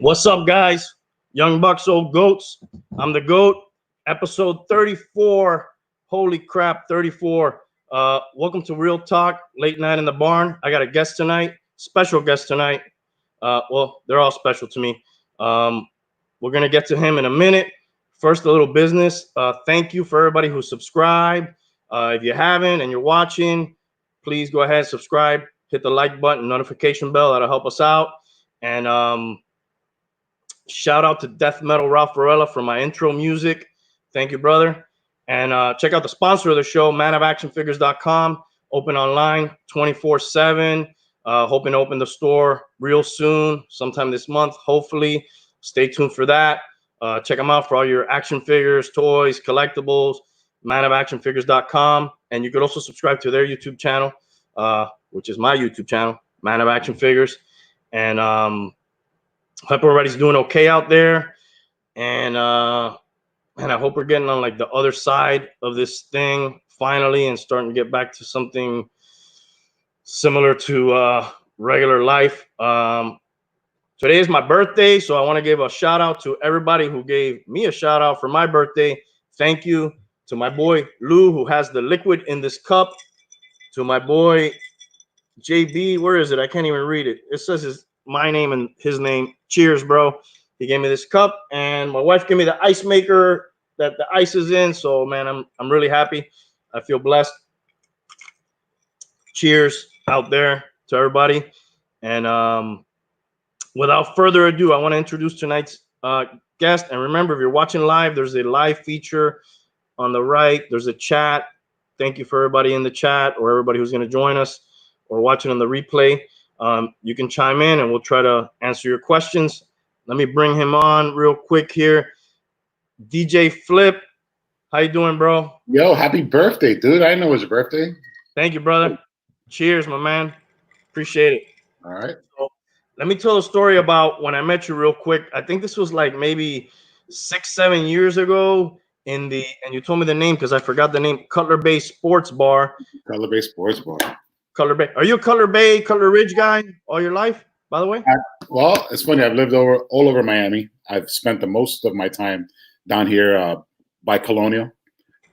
What's up, guys? Young Bucks, old goats. I'm the GOAT. Episode 34. Holy crap, 34. Welcome to Real Talk, Late Night in the Barn. I got a guest tonight, special guest tonight. Well, they're all special to me. We're going to get to him in a minute. First, a little business. Thank you for everybody who subscribed. If you haven't and you're watching, please go ahead and subscribe. Hit the like button, notification bell. That'll help us out. And shout out to Death Metal Ralph Varela for my intro music. Thank you, brother. And check out the sponsor of the show, manofactionfigures.com. Open online 24/7. Hoping to open the store real soon, sometime this month, hopefully. Stay tuned for that. Check them out for all your action figures, toys, collectibles, manofactionfigures.com. And you could also subscribe to their YouTube channel, which is my YouTube channel, Man of Action Figures. And hope everybody's doing okay out there. And I hope we're getting on like the other side of this thing finally and starting to get back to something similar to regular life. Today is my birthday, so I want to give a shout out to everybody who gave me a shout out for my birthday. Thank you to my boy Lou, who has the liquid in this cup. To my boy JB, where is it? I can't even read it. It says my name and his name. Cheers, bro. He gave me this cup, and my wife gave me the ice maker that the ice is in. So, man, I'm really happy. I feel blessed. Cheers out there to everybody. And without further ado, I want to introduce tonight's guest. And remember, if you're watching live, there's a live feature on the right. There's a chat. Thank you for everybody in the chat or everybody who's going to join us or watching on the replay. You can chime in and we'll try to answer your questions. Let me bring him on real quick here. DJ Flip, how you doing, bro? Yo, happy birthday, dude. I didn't know it was your birthday. Thank you, brother. Cheers, my man. Appreciate it. All right. So, let me tell a story about when I met you real quick. I think this was like maybe 6-7 years ago and you told me the name because I forgot the name, Cutler Bay Sports Bar. Cutler Bay Sports Bar. Cutler Bay. Are you a Cutler Bay, Cutler Ridge guy all your life, by the way? Well, it's funny. I've lived all over Miami. I've spent the most of my time down here by Colonial.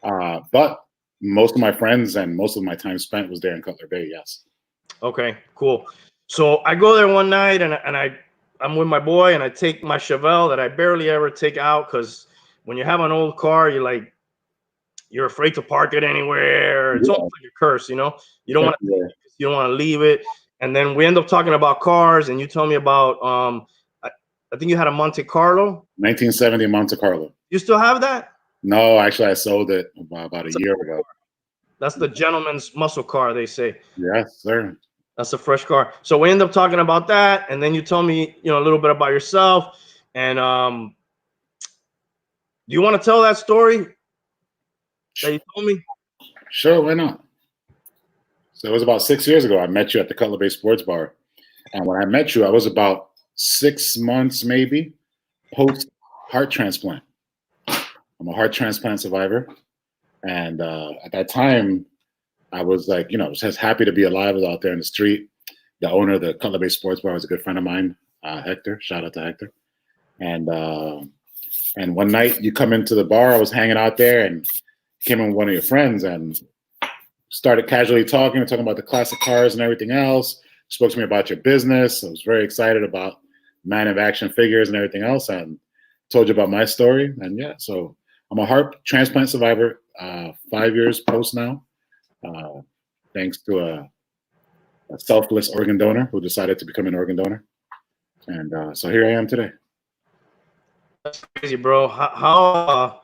But most of my friends and most of my time spent was there in Cutler Bay, yes. Okay, cool. So I go there one night and I'm with my boy and I take my Chevelle that I barely ever take out because when you have an old car, you're afraid to park it anywhere. It's almost like a curse, you know? You don't want to leave it. And then we end up talking about cars and you tell me about I think you had a Monte Carlo. 1970 Monte Carlo. You still have that? No, actually I sold it about a year ago. That's the gentleman's muscle car, they say. Yes, sir. That's a fresh car. So we end up talking about that, and then you tell me, a little bit about yourself. And do you want to tell that story that you told me? Sure, why not? So it was about 6 years ago. I met you at the Cutler Bay Sports Bar, and when I met you, I was about 6 months maybe post heart transplant. I'm a heart transplant survivor, and at that time, I was like, just happy to be alive. I was out there in the street. The owner of the Cutler Bay Sports Bar was a good friend of mine, Hector. Shout out to Hector. And one night you come into the bar. I was hanging out there and came in with one of your friends and started casually talking about the classic cars and everything else. Spoke to me about your business. I was very excited about Man of Action Figures and everything else, and told you about my story. And yeah, so I'm a heart transplant survivor, 5 years post now. Thanks to a selfless organ donor who decided to become an organ donor. And so here I am today. That's crazy, bro. How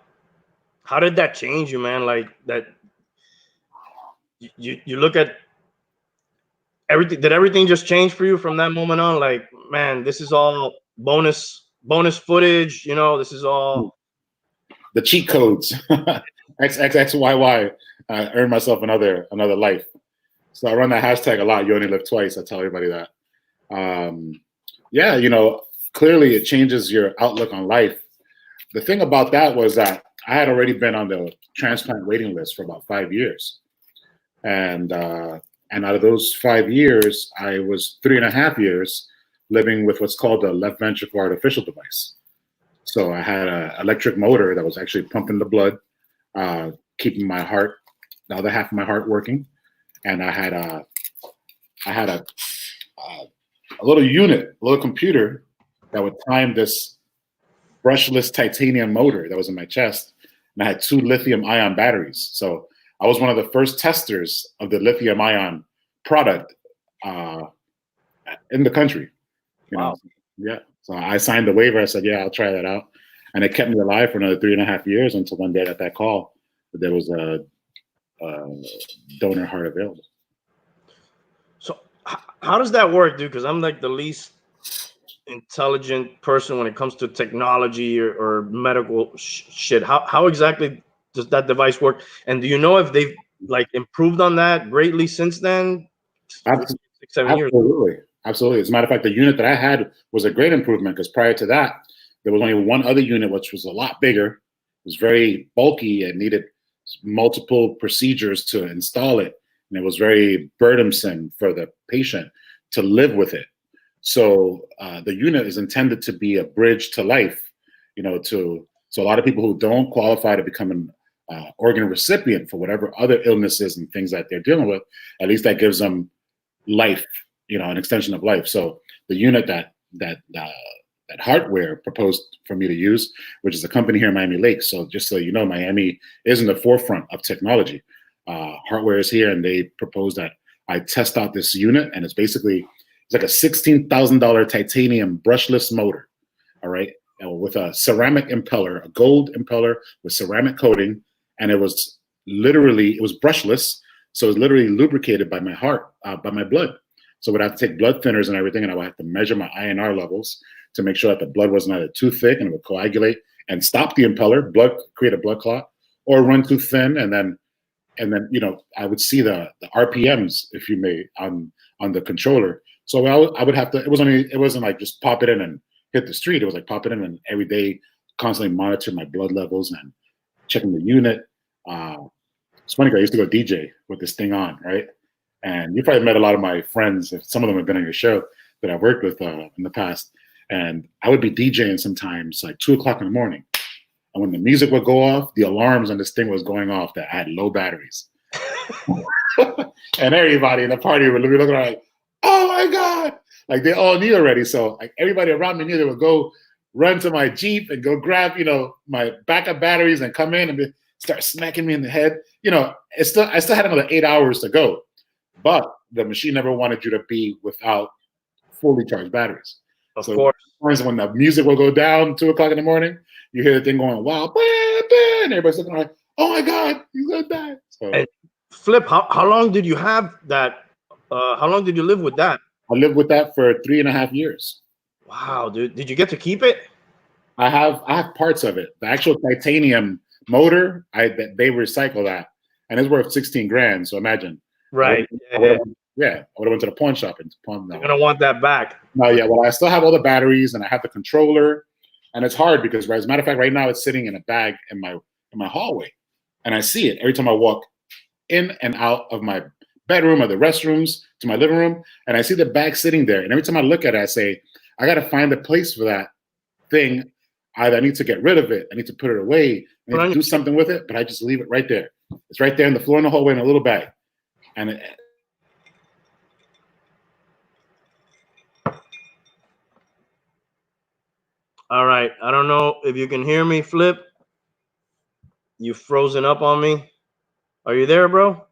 did that change you, man? Like that you look at everything. Did everything just change for you from that moment on? Like, man, this is all bonus footage, this is all the cheat codes. XXXYY. I earned myself another life. So I run that hashtag a lot. You only live twice. I tell everybody that. Yeah, clearly it changes your outlook on life. The thing about that was that I had already been on the transplant waiting list for about 5 years. And out of those 5 years, I was 3.5 years living with what's called a left ventricle artificial device. So I had an electric motor that was actually pumping the blood, keeping my heart, the other half of my heart working, and I had a little unit, a little computer that would time this brushless titanium motor that was in my chest, and I had 2 lithium-ion batteries. So I was one of the first testers of the lithium-ion product in the country. You know, yeah. So I signed the waiver. I said, yeah, I'll try that out, and it kept me alive for another 3.5 years until one day I got that call that there was a donor heart available. So how does that work, dude? Because I'm like the least intelligent person when it comes to technology or medical shit. How exactly does that device work? And do you know if they've like improved on that greatly since then? 6, 7 years. Absolutely. As a matter of fact, the unit that I had was a great improvement, because prior to that, there was only one other unit, which was a lot bigger. It was very bulky and needed multiple procedures to install it. And it was very burdensome for the patient to live with it. So the unit is intended to be a bridge to life, you know, so a lot of people who don't qualify to become an organ recipient for whatever other illnesses and things that they're dealing with, at least that gives them life, you know, an extension of life. So the unit that Hardware proposed for me to use, which is a company here in Miami Lakes. So just so you know, Miami is in the forefront of technology. Hardware is here, and they proposed that I test out this unit, and it's like a $16,000 titanium brushless motor, all right, with a ceramic impeller, a gold impeller with ceramic coating, and it was brushless, so it was literally lubricated by my heart, by my blood. So I would have to take blood thinners and everything, and I would have to measure my INR levels to make sure that the blood wasn't either too thick and it would coagulate and stop the impeller, create a blood clot, or run too thin, and then you know, I would see the RPMs, if you may, on the controller. So I would have to. It wasn't like just pop it in and hit the street. It was like pop it in and every day, constantly monitor my blood levels and checking the unit. It's funny, I used to go DJ with this thing on, right? And you probably met a lot of my friends. If some of them have been on your show that I've worked with in the past. And I would be DJing sometimes like 2 o'clock in the morning. And when the music would go off, the alarms on this thing was going off that I had low batteries. And everybody in the party would be looking like, oh my God. Like they all knew already. So like everybody around me knew. They would go run to my Jeep and go grab, you know, my backup batteries and come in and start smacking me in the head. You know, I still had another 8 hours to go. But the machine never wanted you to be without fully charged batteries. Of course. When the music will go down 2 o'clock in the morning, you hear the thing going, wow, and everybody's looking like, oh my God, he's gonna die. So, and Flip, how long did you have that? How long did you live with that? I lived with that for 3.5 years. Wow, dude. Did you get to keep it? I have parts of it. The actual titanium motor, they recycle that, and it's worth 16 grand. So imagine. Right. I would have went to the pawn shop and pawned that. You're gonna want that back. No, yeah. Well, I still have all the batteries, and I have the controller, and it's hard because, as a matter of fact, right now it's sitting in a bag in my hallway, and I see it every time I walk in and out of my bedroom or the restrooms to my living room, and I see the bag sitting there, and every time I look at it, I say, I got to find a place for that thing. Either I need to get rid of it, I need to put it away, I need to do something with it, but I just leave it right there. It's right there on the floor in the hallway in a little bag, and all right. I don't know if you can hear me, Flip. You've frozen up on me. Are you there, bro?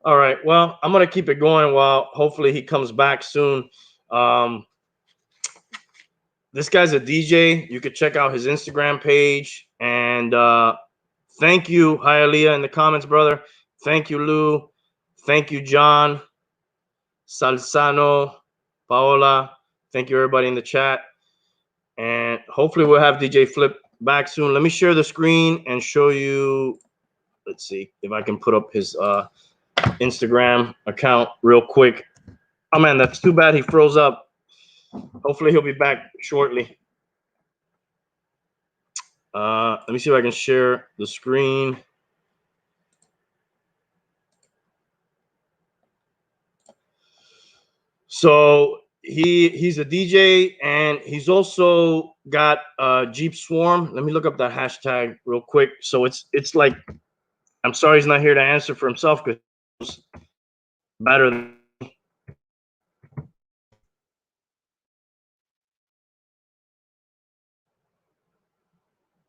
All right. Well, I'm going to keep it going while hopefully he comes back soon. This guy's a DJ. You could check out his Instagram page. And thank you, Hialeah, in the comments, brother. Thank you, Lou. Thank you, John. Salsano, Paola. Thank you, everybody in the chat. And hopefully we'll have DJ Flip back soon. Let me share the screen and show you. Let's see if I can put up his Instagram account real quick. Oh, man, that's too bad he froze up. Hopefully he'll be back shortly. Let me see if I can share the screen. So he's a DJ, and he's also got Jeepswarm. Let me look up that hashtag real quick. So it's like, I'm sorry he's not here to answer for himself because he's better than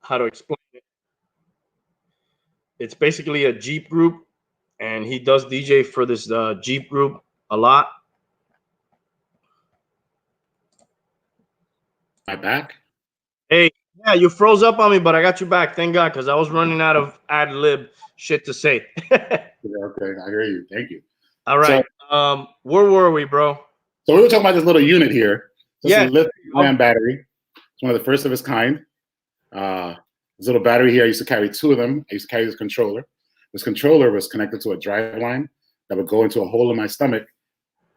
how to explain it. It's basically a Jeep group, and he does DJ for this Jeep group a lot. My back? Hey, yeah, you froze up on me, but I got you back. Thank God, because I was running out of ad lib shit to say. Yeah, okay, I hear you. Thank you. All right. So, where were we, bro? So we were talking about this little unit here. This yeah. is a lithium-ion battery. It's one of the first of its kind. This little battery here, I used to carry two of them. I used to carry this controller. This controller was connected to a drive line that would go into a hole in my stomach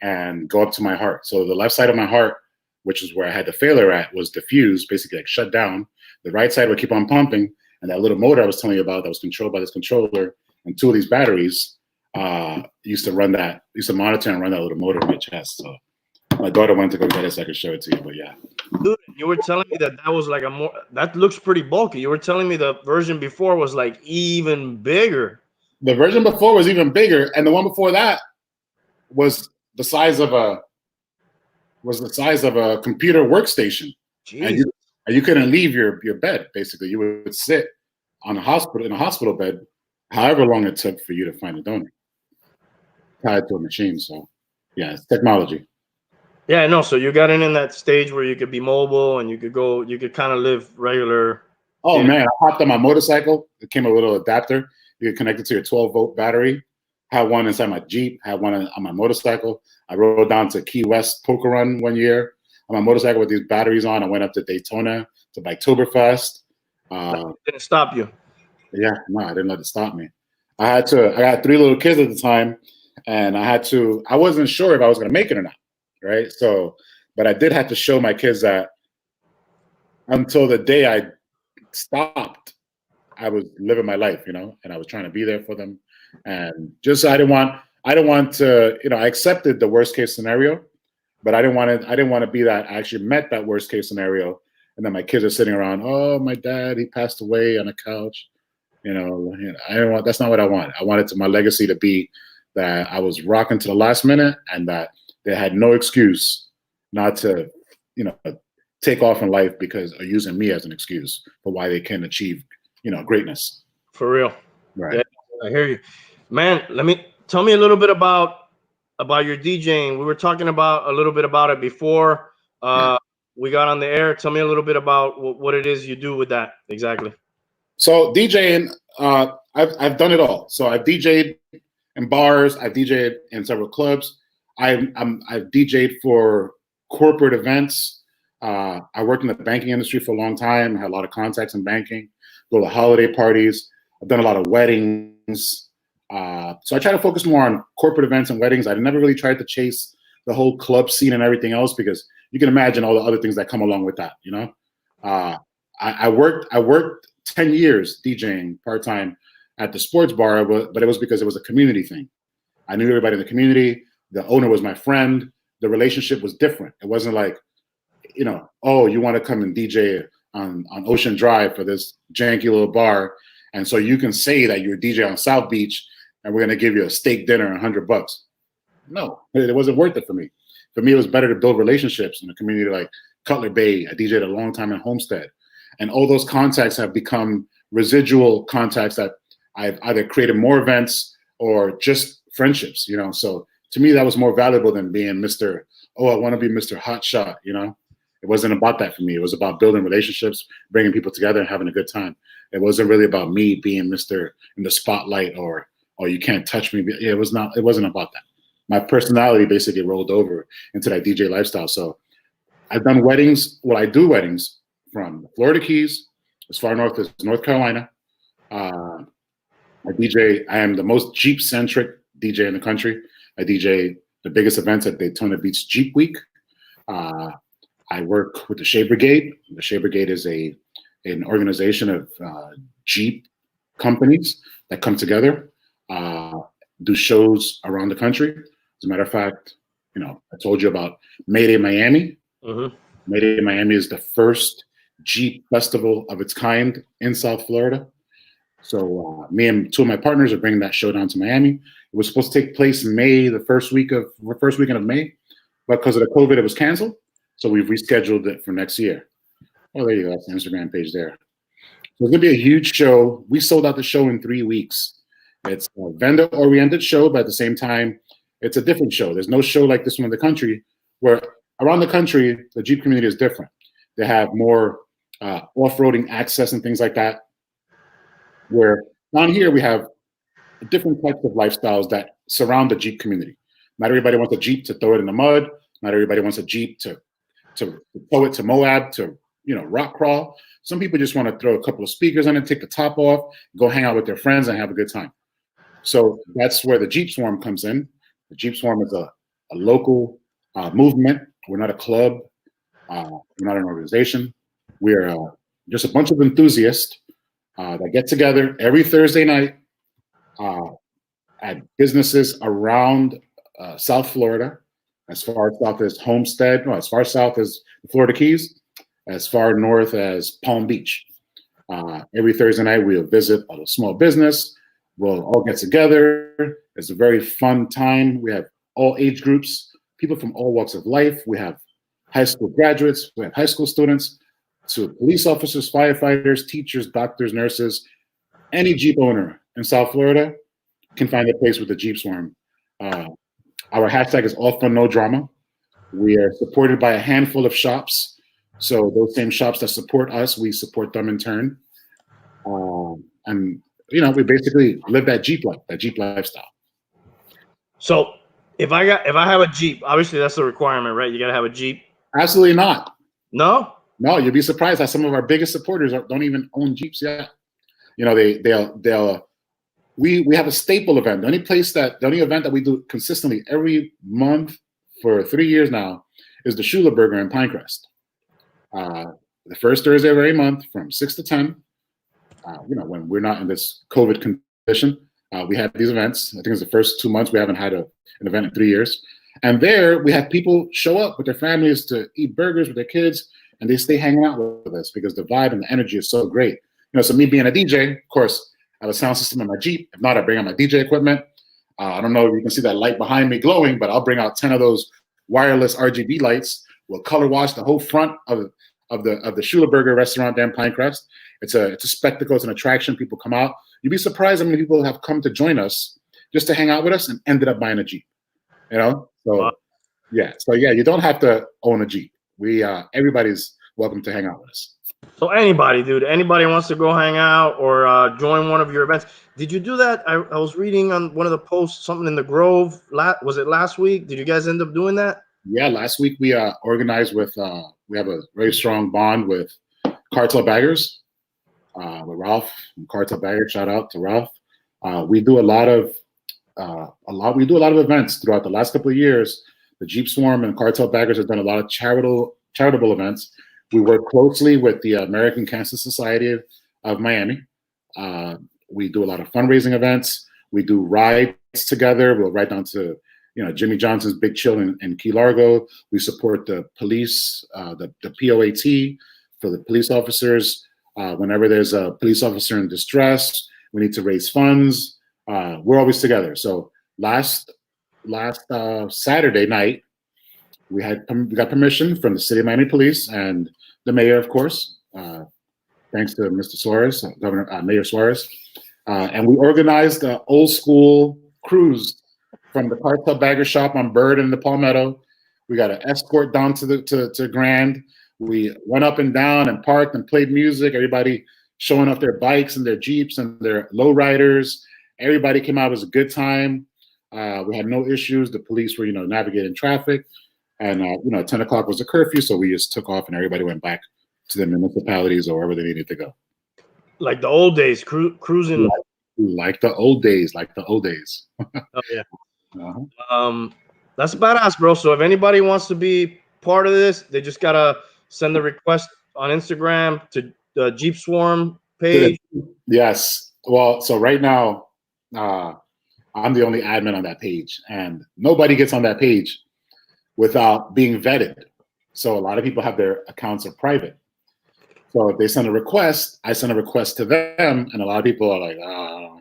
and go up to my heart. So the left side of my heart, which is where I had the failure at, was diffused, basically like shut down. The right side would keep on pumping, and that little motor I was telling you about that was controlled by this controller and two of these batteries used to monitor and run that little motor in my chest. So my daughter went to go get it so I could show it to you, but yeah. Dude, you were telling me that was like that looks pretty bulky. You were telling me the version before was like even bigger. The version before was even bigger, and the one before that was the size of a computer workstation. And you couldn't leave your bed. Basically, you would sit in a hospital bed, however long it took for you to find a donor, tied to a machine. So, yeah, it's technology. Yeah, no. So you got in that stage where you could be mobile and you could kind of live regular. Oh man, I hopped on my motorcycle. It came a little adapter. You could connect it to your 12-volt battery. Had one inside my Jeep. Had one on my motorcycle. I rode down to Key West Poker Run one year on my motorcycle with these batteries on. I went up to Daytona to Biketoberfest. Didn't stop you. Yeah, no, I didn't let it stop me. I had 3 little kids at the time, and I wasn't sure if I was going to make it or not, right? So, but I did have to show my kids that until the day I stopped, I was living my life, and I was trying to be there for them. And just I didn't want to, I accepted the worst case scenario, but I didn't want to be that I actually met that worst case scenario. And then my kids are sitting around, oh, my dad, he passed away on a couch. That's not what I want. I wanted my legacy to be that I was rocking to the last minute and that they had no excuse not to, take off in life because of using me as an excuse for why they can achieve, greatness. For real. Right. Yeah, I hear you, man. Tell me a little bit about your DJing. We were talking about a little bit about it before we got on the air. Tell me a little bit about what it is you do with that exactly. So DJing, I've done it all. So I've DJed in bars. I've DJed in several clubs. I've DJed for corporate events. I worked in the banking industry for a long time. I had a lot of contacts in banking. Go to holiday parties. I've done a lot of weddings. So I try to focus more on corporate events and weddings. I never really tried to chase the whole club scene and everything else because you can imagine all the other things that come along with that. I worked 10 years DJing part-time at the sports bar, but it was because it was a community thing. I knew everybody in the community. The owner was my friend. The relationship was different. It wasn't like, oh, you want to come and DJ on Ocean Drive for this janky little bar. And so you can say that you're a DJ on South Beach and we're going to give you a steak dinner and $100. No, it wasn't worth it for me. For me, it was better to build relationships in a community like Cutler Bay. I DJed a long time in Homestead. And all those contacts have become residual contacts that I've either created more events or just friendships, So to me, that was more valuable than being Mr. Oh, I want to be Mr. Hotshot, It wasn't about that for me. It was about building relationships, bringing people together and having a good time. It wasn't really about me being Mr. in the spotlight or, oh, you can't touch me. It wasn't about that. My personality basically rolled over into that DJ lifestyle. So I've done weddings. Well, I do weddings from the Florida Keys, as far north as North Carolina. I am the most Jeep-centric DJ in the country. I DJ the biggest events at Daytona Beach Jeep Week. I work with the Shea Brigade. The Shea Brigade is an organization of Jeep companies that come together, do shows around the country. As a matter of fact, I told you about Mayday Miami. Mm-hmm. Mayday Miami is the first Jeep festival of its kind in South Florida. So me and two of my partners are bringing that show down to Miami. It was supposed to take place in May, the first weekend of May, but because of the COVID, it was canceled. So we've rescheduled it for next year. Oh, there you go. That's the Instagram page there. So it's gonna be a huge show. We sold out the show in 3 weeks. It's a vendor-oriented show, but at the same time, it's a different show. There's no show like this one in the country, where around the country, the Jeep community is different. They have more off-roading access and things like that. Where down here, we have different types of lifestyles that surround the Jeep community. Not everybody wants a Jeep to throw it in the mud. Not everybody wants a Jeep to tow it to Moab, to rock crawl. Some people just want to throw a couple of speakers on it, take the top off, go hang out with their friends and have a good time. So that's where the Jeepswarm comes in. The Jeepswarm is a local movement. We're not a club. We're not an organization. We're just a bunch of enthusiasts that get together every Thursday night at businesses around South Florida, as far south as Homestead, as far south as the Florida Keys, as far north as Palm Beach. Every Thursday night, we'll visit a small business. We'll all get together. It's a very fun time. We have all age groups, people from all walks of life. We have high school graduates. We have high school students, to police officers, firefighters, teachers, doctors, nurses. Any Jeep owner in South Florida can find a place with the Jeepswarm. Our hashtag is all fun, no drama. We are supported by a handful of shops. So those same shops that support us, we support them in turn. And we basically live that Jeep life, that Jeep lifestyle. So if I have a Jeep, obviously that's a requirement, right? You got to have a Jeep. Absolutely not. No? No, you'll be surprised how some of our biggest supporters don't even own Jeeps yet. We have a staple event. The only event that we do consistently every month for 3 years now is the Shula Burger in Pinecrest. The first Thursday of every month from 6 to 10. When we're not in this COVID condition, we have these events. I think it's the first 2 months we haven't had an event in 3 years. And there we have people show up with their families to eat burgers with their kids, and they stay hanging out with us because the vibe and the energy is so great. So me being a DJ, of course, I have a sound system in my Jeep. If not, I bring out my DJ equipment. I don't know if you can see that light behind me glowing, but I'll bring out 10 of those wireless RGB lights. We'll color wash the whole front of the Shula Burger restaurant there in Pinecrest. It's a spectacle. It's an attraction. People come out. You'd be surprised how many people have come to join us just to hang out with us and ended up buying a Jeep. So Wow. So you don't have to own a Jeep. Everybody's welcome to hang out with us. So anybody wants to go hang out or join one of your events. Did you do that? I was reading on one of the posts, something in the Grove. Was it last week? Did you guys end up doing that? Yeah, last week we organized with, we have a very strong bond with Cartel Baggers, with Ralph from Cartel Baggers. Shout out to Ralph. We do a lot of events throughout the last couple of years. The Jeepswarm and Cartel Baggers have done a lot of charitable events. We work closely with the American Cancer Society of Miami. We do a lot of fundraising events. We do rides together. We'll ride down to Jimmy Johnson's Big Chill in Key Largo. We support the police, the POAT for the police officers. Whenever there's a police officer in distress, we need to raise funds. We're always together. So last Saturday night, we got permission from the City of Miami Police and the mayor, of course, thanks to Mr. Suarez, Mayor Suarez, and we organized an old school cruise from the Cartel Bagger shop on Bird and the Palmetto. We got an escort down to Grand. We went up and down and parked and played music. Everybody showing off their bikes and their Jeeps and their lowriders. Everybody came out. It was a good time. We had no issues. The police were, navigating traffic. And, 10 o'clock was a curfew, so we just took off and everybody went back to their municipalities or wherever they needed to go. Like the old days, cruising. Like the old days. Oh, yeah. That's badass, bro. So if anybody wants to be part of this, they just got to send a request on Instagram to the Jeepswarm page. Yes. Well, so right now, I'm the only admin on that page, and nobody gets on that page without being vetted. So a lot of people have their accounts are private. So if they send a request, I send a request to them, and a lot of people are like, ah.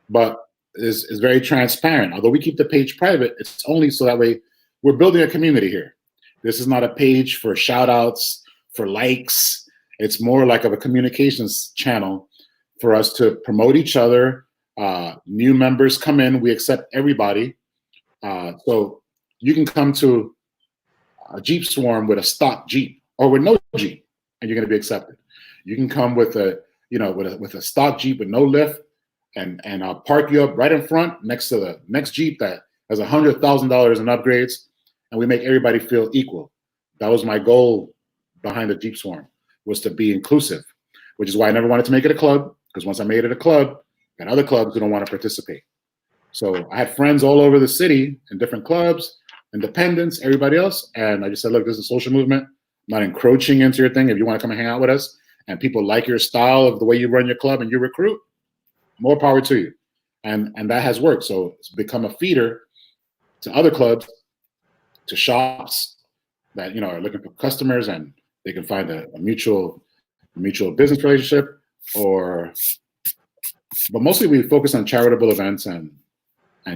But it's very transparent. Although we keep the page private, it's only so that way we're building a community here. This is not a page for shout outs, for likes. It's more like of a communications channel for us to promote each other. New members come in, we accept everybody. So you can come to a Jeepswarm with a stock Jeep or with no Jeep, and you're going to be accepted. You can come with a, with a stock Jeep with no lift, and I'll park you up right in front next to the next Jeep that has $100,000 in upgrades, and we make everybody feel equal. That was my goal behind the Jeepswarm, was to be inclusive, which is why I never wanted to make it a club, because once I made it a club, and other clubs didn't want to participate. So I had friends all over the city in different clubs, independents, everybody else, and I just said, look, this is a social movement. I'm not encroaching into your thing. If you want to come and hang out with us, and people like your style of the way you run your club and you recruit, more power to you. And that has worked. So it's become a feeder to other clubs, to shops that are looking for customers, and they can find a mutual business relationship. But mostly we focus on charitable events and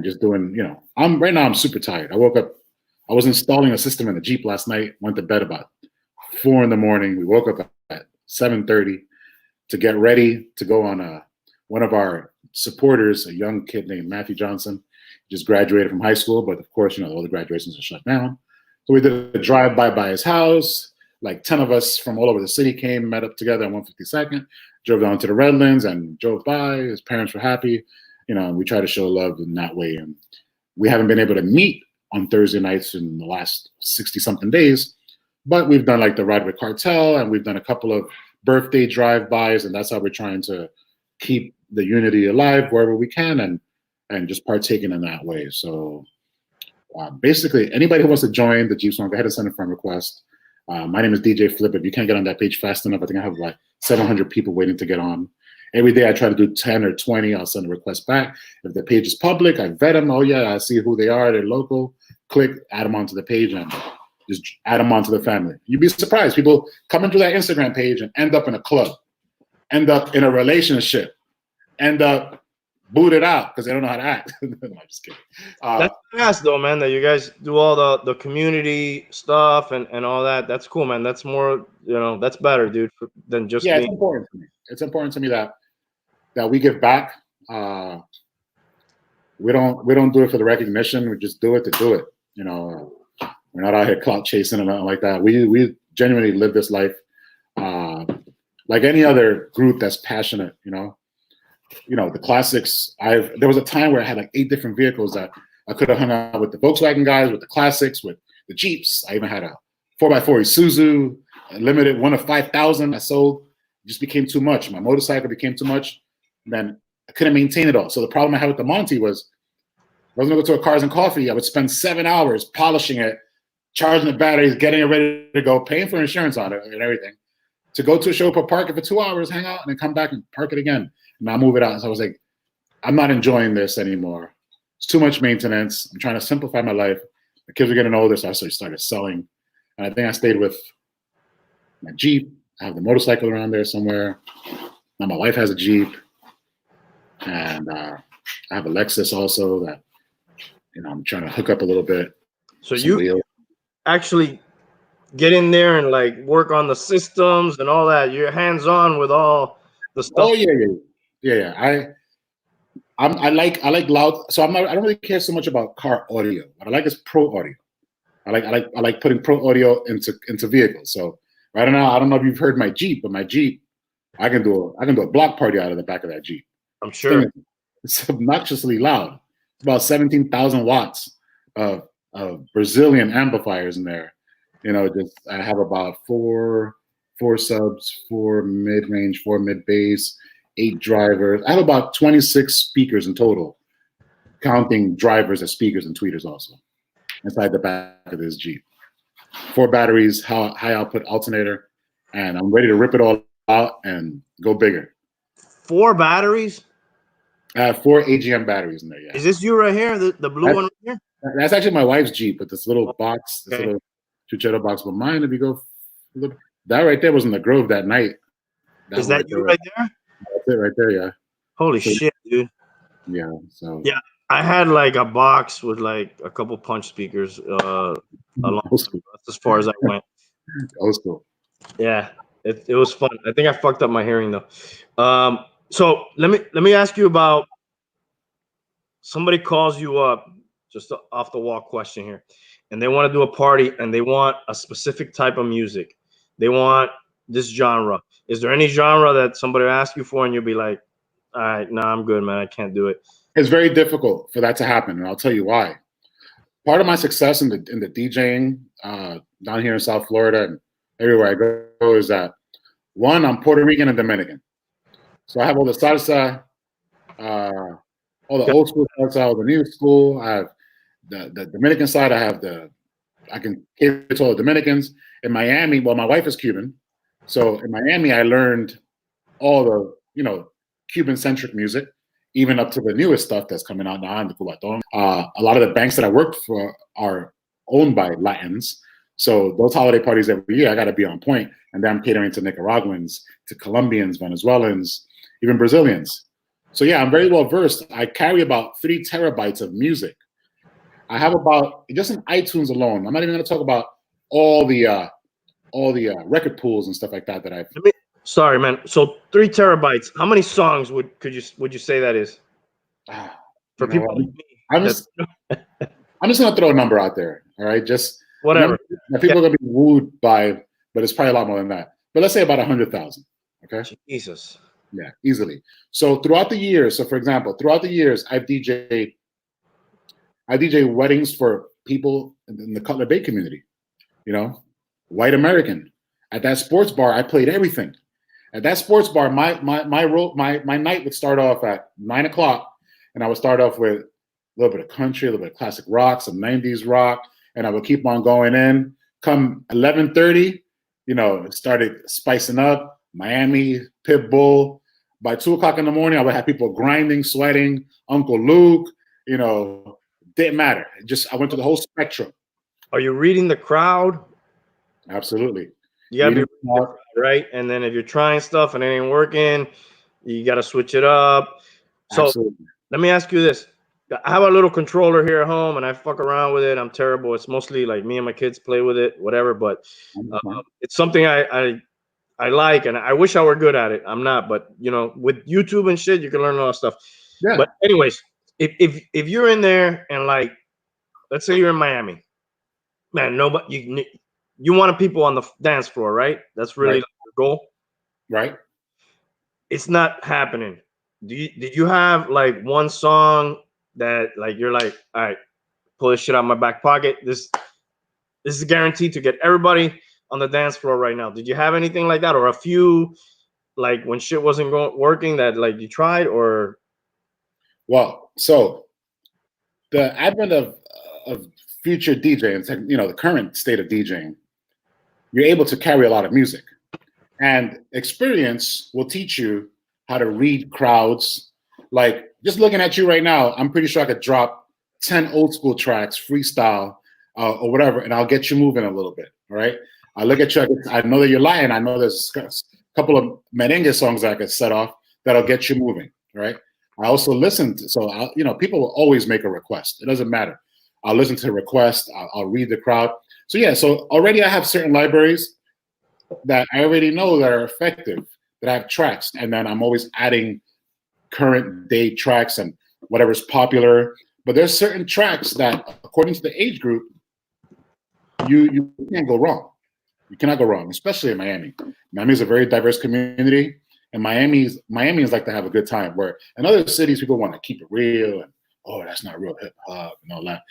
just doing. Right now I'm super tired. I woke up. I was installing a system in the Jeep last night. Went to bed about 4 a.m. We woke up at 7:30 to get ready to go on one of our supporters, a young kid named Matthew Johnson, just graduated from high school, but of course, all the graduations are shut down. So we did a drive-by his house. Like 10 of us from all over the city came, met up together on 152nd, drove down to the Redlands and drove by. His parents were happy. We try to show love in that way. And we haven't been able to meet on Thursday nights in the last 60-something days, but we've done like the Ride with Cartel, and we've done a couple of birthday drive-bys, and that's how we're trying to keep the unity alive wherever we can, and just partaking in that way. So basically, anybody who wants to join the Jeepswarm, go ahead and send a friend request. My name is DJ Flip. If you can't get on that page fast enough, I think I have like 700 people waiting to get on. Every day I try to do 10 or 20. I'll send a request back. If the page is public, I vet them. Oh yeah, I see who they are. They're local. Click, add them onto the page, and just add them onto the family. You'd be surprised. People come into that Instagram page and end up in a club, end up in a relationship, end up booted out because they don't know how to act. No, I'm just kidding. That's fast though, man, that you guys do all the community stuff and all that. That's cool, man. That's more, that's better, dude, than just being... It's important to me. It's important to me that we give back. We don't do it for the recognition. We just do it to do it. We're not out here clout chasing or nothing like that. We genuinely live this life like any other group that's passionate. The classics. There was a time where I had like 8 different vehicles that I could have hung out with the Volkswagen guys, with the classics, with the Jeeps. I even had a 4x4 Isuzu, a limited one of 5,000 I sold. It just became too much. My motorcycle became too much. And then I couldn't maintain it all. So the problem I had with the Monty was, if I was going to go to a Cars and Coffee, I would spend 7 hours polishing it, charging the batteries, getting it ready to go, paying for insurance on it and everything. To go to a show, park it for 2 hours, hang out, and then come back and park it again. And I'll move it out. So I was like, I'm not enjoying this anymore. It's too much maintenance. I'm trying to simplify my life. The kids are getting older, so I started selling. And I think I stayed with my Jeep. I have the motorcycle around there somewhere. Now my wife has a Jeep. And I have a Lexus also that, I'm trying to hook up a little bit. So you actually get in there and like work on the systems and all that. You're hands-on with all the stuff. Oh yeah. I like loud. So I don't really care so much about car audio. What I like is pro audio. I like putting pro audio into vehicles. So right now, I don't know if you've heard my Jeep, but my Jeep, I can do a block party out of the back of that Jeep. I'm sure it's obnoxiously loud. It's about 17,000 watts of Brazilian amplifiers in there. I have about four subs, 4 mid-range, 4 mid-bass, 8 drivers. I have about 26 speakers in total, counting drivers as speakers and tweeters also, inside the back of this Jeep. 4 batteries, high output alternator, and I'm ready to rip it all out and go bigger. 4 batteries? I have 4 AGM batteries in there, yeah. Is this you right here, the blue one right here? That's actually my wife's Jeep with this little box, this little chuchero box. But mine, if you go, look, that right there was in the Grove that night. Is that you right there? That's it right there, yeah. Holy shit, dude. Yeah. So yeah, I had like a box with like a couple punch speakers. Along that's as far as I went. Old school. Yeah, it was fun. I think I fucked up my hearing though. So let me ask you about, somebody calls you up, just off the wall question here, and they want to do a party and they want a specific type of music. They want this genre. Is there any genre that somebody asks you for and you'll be like, all right, nah, I'm good, man. I can't do it. It's very difficult for that to happen, and I'll tell you why. Part of my success in the DJing down here in South Florida and everywhere I go is that, one, I'm Puerto Rican and Dominican, so I have all the salsa, all the old school salsa, all the new school. I have the Dominican side. I can cater to all the Dominicans. In Miami, well, my wife is Cuban, so in Miami I learned all the Cuban centric music, even up to the newest stuff that's coming out now, the cubatón. A lot of the banks that I worked for are owned by Latins. So those holiday parties every year, I got to be on point. And then I'm catering to Nicaraguans, to Colombians, Venezuelans, even Brazilians. So yeah, I'm very well versed. I carry about 3 terabytes of music. I have about, just in iTunes alone, I'm not even going to talk about all the record pools and stuff like that I've. Sorry, man. So 3 terabytes. How many songs would you say that is? For people like me. I'm just gonna throw a number out there. All right, just whatever. People are gonna be wooed by, but it's probably a lot more than that. But let's say about 100,000. Okay. Jesus. Yeah, easily. So throughout the years, for example, I've DJed weddings for people in the Cutler Bay community. White American. At that sports bar, I played everything. At that sports bar, my night would start off at 9:00, and I would start off with a little bit of country, a little bit of classic rock, some 90s rock, and I would keep on going in. Come 11:30, it started spicing up. Miami, Pitbull. By 2:00 in the morning, I would have people grinding, sweating. Uncle Luke, didn't matter. I went to the whole spectrum. Are you reading the crowd? Absolutely. You gotta be right, and then if you're trying stuff and it ain't working, you gotta switch it up. So Absolutely. Let me ask you this: I have a little controller here at home, and I fuck around with it. I'm terrible. It's mostly like me and my kids play with it, whatever. But it's something I like, and I wish I were good at it. I'm not, but with YouTube and shit, you can learn a lot of stuff. Yeah. But anyways, if you're in there and like, let's say you're in Miami, man, nobody you wanted people on the dance floor, right? That's really your goal, right? It's not happening. Did you have like one song that like you're like, all right, pull this shit out of my back pocket? This is guaranteed to get everybody on the dance floor right now. Did you have anything like that, or a few like when shit wasn't working that like you tried? Or well, so the advent of future DJing, the current state of DJing, you're able to carry a lot of music, and experience will teach you how to read crowds. Like just looking at you right now, I'm pretty sure I could drop 10 old school tracks, freestyle or whatever, and I'll get you moving a little bit. All right. I look at you, I know that you're lying. I know there's a couple of merengue songs that I could set off that'll get you moving. Right. I also listen to, so people will always make a request. It doesn't matter. I'll listen to the request. I'll read the crowd. So yeah, so already I have certain libraries that I already know that are effective, that I have tracks, and then I'm always adding current day tracks and whatever's popular. But there's certain tracks that, according to the age group, you can't go wrong. You cannot go wrong, especially in Miami. Miami is a very diverse community, and Miamians like to have a good time. Where in other cities, people want to keep it real and, oh, that's not real hip hop and all that.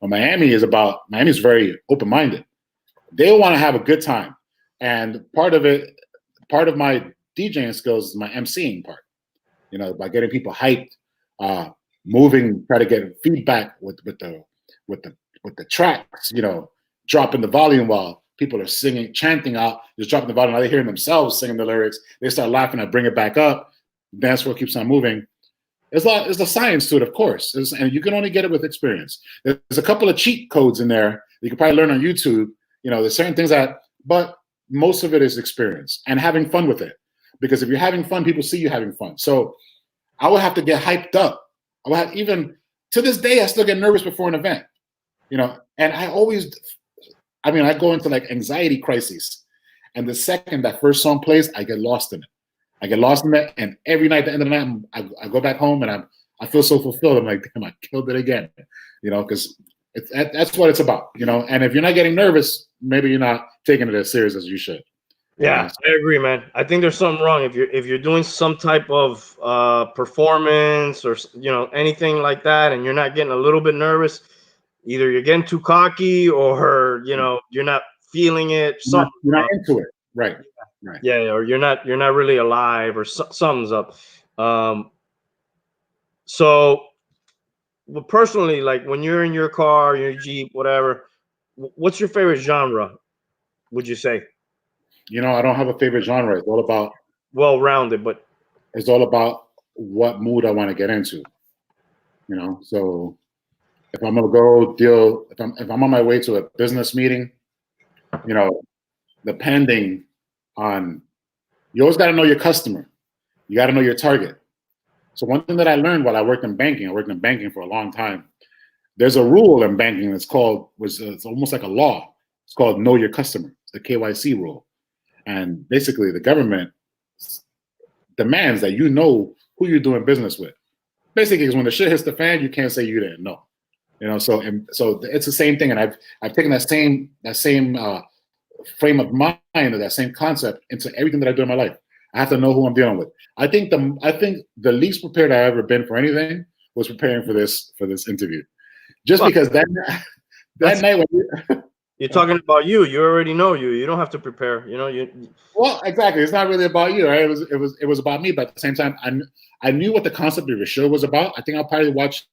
But Miami's very open-minded. They want to have a good time. And part of my DJing skills is my emceeing part, by getting people hyped, moving, try to get feedback with the tracks, dropping the volume while people are singing, chanting out, just dropping the volume. Now they're hearing themselves singing the lyrics. They start laughing. I bring it back up. Dance floor keeps on moving. There's a science to it, of course, and you can only get it with experience. There's a couple of cheat codes in there you can probably learn on YouTube. There's certain things but most of it is experience and having fun with it. Because if you're having fun, people see you having fun. So I would have to get hyped up. Even to this day, I still get nervous before an event. And I go into like anxiety crises. And the second that first song plays, I get lost in it. And every night, at the end of the night, I go back home and I feel so fulfilled. I'm like, damn, I killed it again. Because that's what it's about. And if you're not getting nervous, maybe you're not taking it as serious as you should. Yeah, I agree, man. I think there's something wrong if you're doing some type of performance or anything like that, and you're not getting a little bit nervous. Either you're getting too cocky, or you're not feeling it. You're not into it, right? Right. Yeah, or you're not really alive, or something's up. So, well, personally, like when you're in your car, your Jeep, whatever, what's your favorite genre? Would you say? I don't have a favorite genre. It's all about well-rounded, but it's all about what mood I want to get into. So if I'm gonna go if I'm on my way to a business meeting, depending on, you always got to know your customer. You got to know your target. So one thing that I learned while I worked in banking for a long time. There's a rule in banking that's it's almost like a law. It's called know your customer. It's the KYC rule. And basically, the government demands that you know who you're doing business with. Basically, because when the shit hits the fan, you can't say you didn't know. So it's the same thing. And I've taken that same frame of mind, or that same concept into everything that I do in my life. I have to know who I'm dealing with. I think the least prepared I've ever been for anything was preparing for this interview, just because that night when you're talking about you already know you. You don't have to prepare. Well, exactly. It's not really about you, right? It was about me, but at the same time, I knew what the concept of the show was about. I think I'll probably watch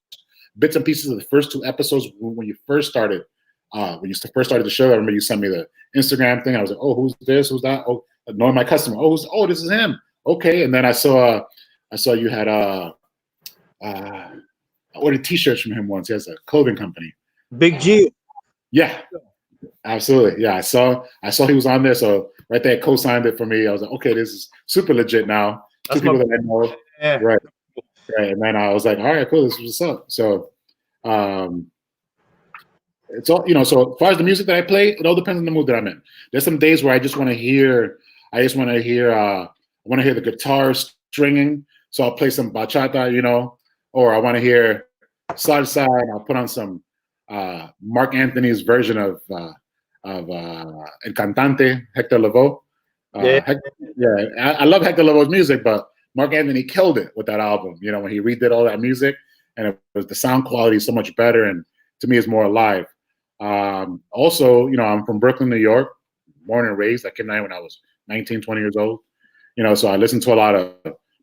bits and pieces of the first 2 episodes when you first started. When you first started the show, I remember you sent me the Instagram thing. I was like, oh, who's this? Who's that? Oh, knowing my customer. Oh, this is him. Okay. And then I saw you had I ordered T-shirts from him once. He has a clothing company. Big G. Yeah. Absolutely. Yeah. I saw he was on there. So right there, co-signed it for me. I was like, okay, this is super legit now. That's 2 people that I know. Yeah. Right. And then I was like, all right, cool. This is what's up. So it's all, so as far as the music that I play, it all depends on the mood that I'm in. There's some days where I want to hear the guitar stringing. So I'll play some bachata, or I want to hear salsa, and I'll put on some Mark Anthony's version of El Cantante, Hector Lavoe. I love Hector Lavoe's music, but Mark Anthony killed it with that album. When he redid all that music, and the sound quality is so much better, and to me, it's more alive. Also, I'm from Brooklyn, New York, born and raised. I came down when I was 19, 20 years old. So I listened to a lot of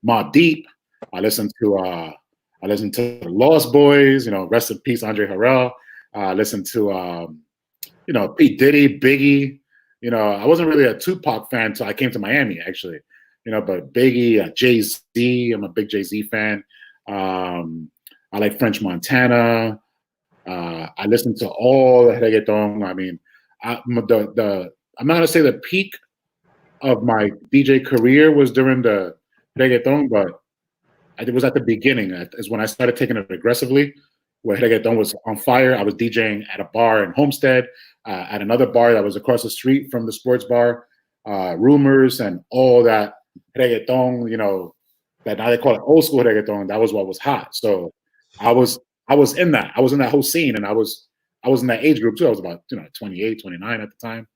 Mobb Deep. I listened to the Lost Boys. Rest in peace, Andre Harrell. I listened to P. Diddy, Biggie. I wasn't really a Tupac fan until I came to Miami, actually. But Biggie, Jay-Z. I'm a big Jay-Z fan. I like French Montana. I listened to all the reggaeton. I mean, I'm not gonna say the peak of my DJ career was during the reggaeton, but it was at the beginning. Is when I started taking it aggressively, where reggaeton was on fire. I was DJing at a bar in Homestead, at another bar that was across the street from the sports bar, Rumors and all that reggaeton. That now they call it old school reggaeton. That was what was hot. So I was in that. I was in that whole scene, and I was in that age group too. I was about 28, 29 at the time.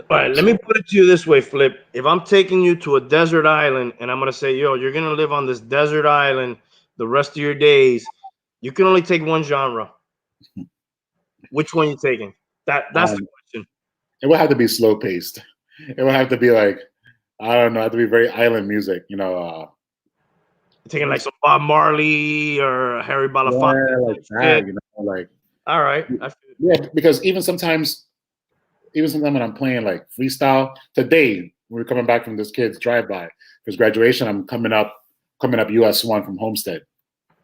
All right, let me put it to you this way, Flip. If I'm taking you to a desert island and I'm gonna say, yo, you're gonna live on this desert island the rest of your days, you can only take one genre. Which one you taking? That's the question. It would have to be slow paced. It would have to be like, I don't know, it have to be very island music, taking like some Bob Marley or Harry Belafonte. Yeah, like that, like. All right. Yeah, because even sometimes when I'm playing like freestyle, today we're coming back from this kid's drive-by. His graduation, I'm coming up US 1 from Homestead.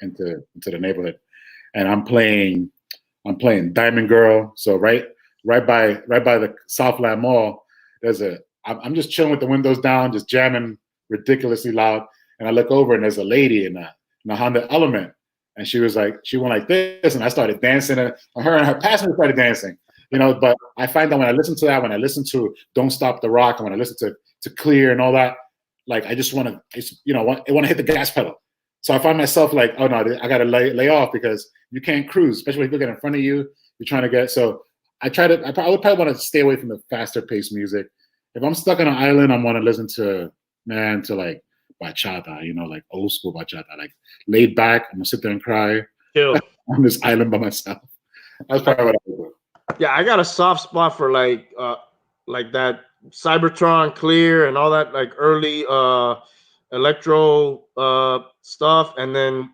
into the neighborhood, and I'm playing Diamond Girl. So right by the Southland Mall, I'm just chilling with the windows down, just jamming ridiculously loud, and I look over and there's a lady in a Honda Element, and she went like this, and I started dancing, and her and her passenger started dancing. But I find that when I listen to that, when I listen to Don't Stop the Rock, and when I listen to Clear and all that, like I just want to hit the gas pedal. So I find myself like, oh no, I got to lay off, because you can't cruise, especially when people get in front of you. You're trying to get. So I would probably want to stay away from the faster paced music. If I'm stuck on an island, I want to listen to like bachata, like old school bachata, like laid back. I'm gonna sit there and cry on this island by myself. That's probably what I would do. Yeah, I got a soft spot for like that Cybertron, Clear, and all that like early electro stuff, and then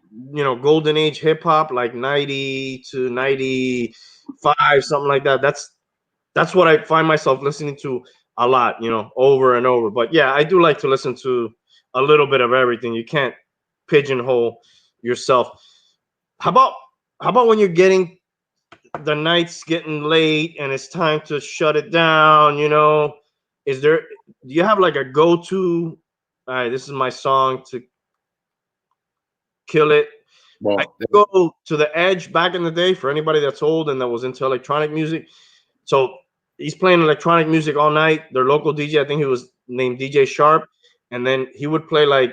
golden age hip hop like 90 to 95, something like that. That's what I find myself listening to a lot, over and over. But yeah, I do like to listen to a little bit of everything. You can't pigeonhole yourself. How about when you're getting the night's getting late and it's time to shut it down, do you have like a go-to, all right, this is my song to kill it? Well, I go to the Edge back in the day, for anybody that's old and that was into electronic music. So he's playing electronic music all night. Their local DJ, I think he was named DJ Sharp, and then he would play like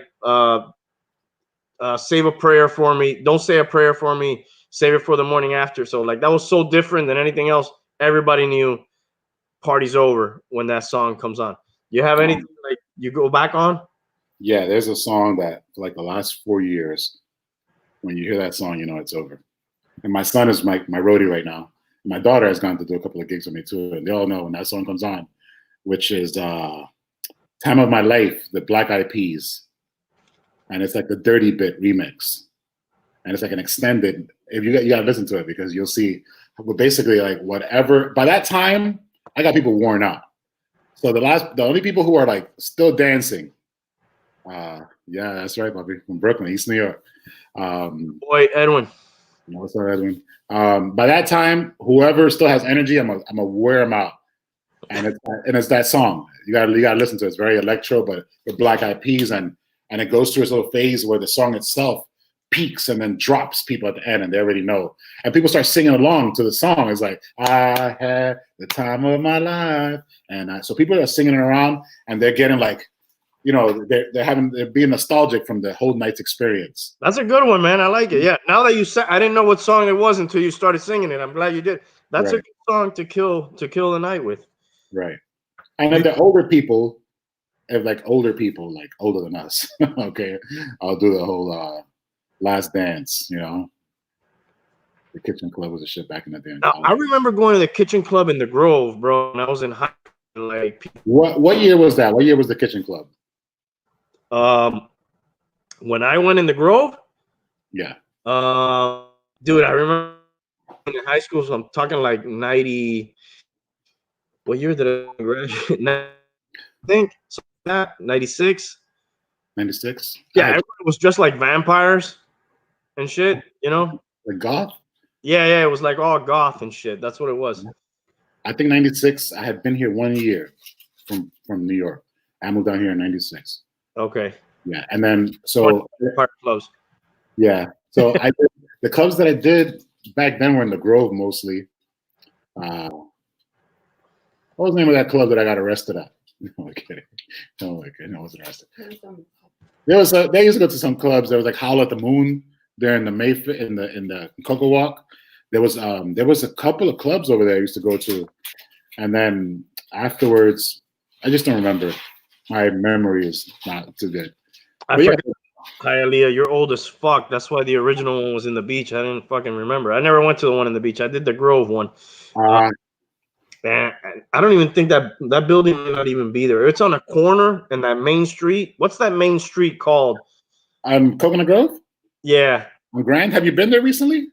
Save a Prayer for Me, Don't Say a Prayer for Me, Save It for the Morning After. So like that was so different than anything else. Everybody knew party's over when that song comes on. You have anything like you go back on? Yeah, there's a song that for like the last 4 years, when you hear that song, it's over. And my son is my roadie right now. My daughter has gone to do a couple of gigs with me too, and they all know when that song comes on, which is "Time of My Life," the Black Eyed Peas, and it's like the Dirty Bit remix, and it's like an extended. If you gotta listen to it, because you'll see. But basically, like whatever. By that time, I got people worn out. So the only people who are like still dancing. Yeah, that's right, Bobby, from Brooklyn, East New York. Boy, Edwin. What's up, Edwin? By that time, whoever still has energy, I'm gonna wear them out. And it's that song. You gotta listen to it. It's very electro, but the Black Eyed Peas, and it goes through this little phase where the song itself peaks and then drops people at the end, and they already know. And people start singing along to the song. It's like, I had the time of my life, and so people are singing around, and they're getting like, they're being nostalgic from the whole night's experience. That's a good one, man. I like it. Yeah. Now that you said, I didn't know what song it was until you started singing it. I'm glad you did. That's a good song to kill the night with. Right. And then the older people, like older than us, okay, I'll do the whole Last Dance. The Kitchen Club was a shit back in the day. Now, I remember going to the Kitchen Club in the Grove, bro, when I was in high school. Like, what year was that? What year was the Kitchen Club? When I went in the Grove, yeah. Dude, I remember in high school, so I'm talking like 90. What year did I graduate? I think so. 96. 96. Yeah, everyone was just like vampires and shit. Like goth. Yeah, it was like all goth and shit. That's what it was. I think 96. I had been here 1 year from New York. I moved down here in 96. Okay. Yeah, and then so clubs. Yeah, so the clubs that I did back then were in the Grove mostly. What was the name of that club that I got arrested at? No, I'm kidding. No, I wasn't arrested. They used to go to some clubs. There was like Howl at the Moon there in the in the Cocoa Walk. There was a couple of clubs over there I used to go to, and then afterwards, I just don't remember. My memory is not too good. Hi, Aaliyah, you're old as fuck. That's why the original one was in the beach. I didn't fucking remember. I never went to the one in the beach. I did the Grove one. And I don't even think that building may not even be there. It's on a corner in that main street. What's that main street called? Coconut Grove? Yeah. On Grand? Have you been there recently?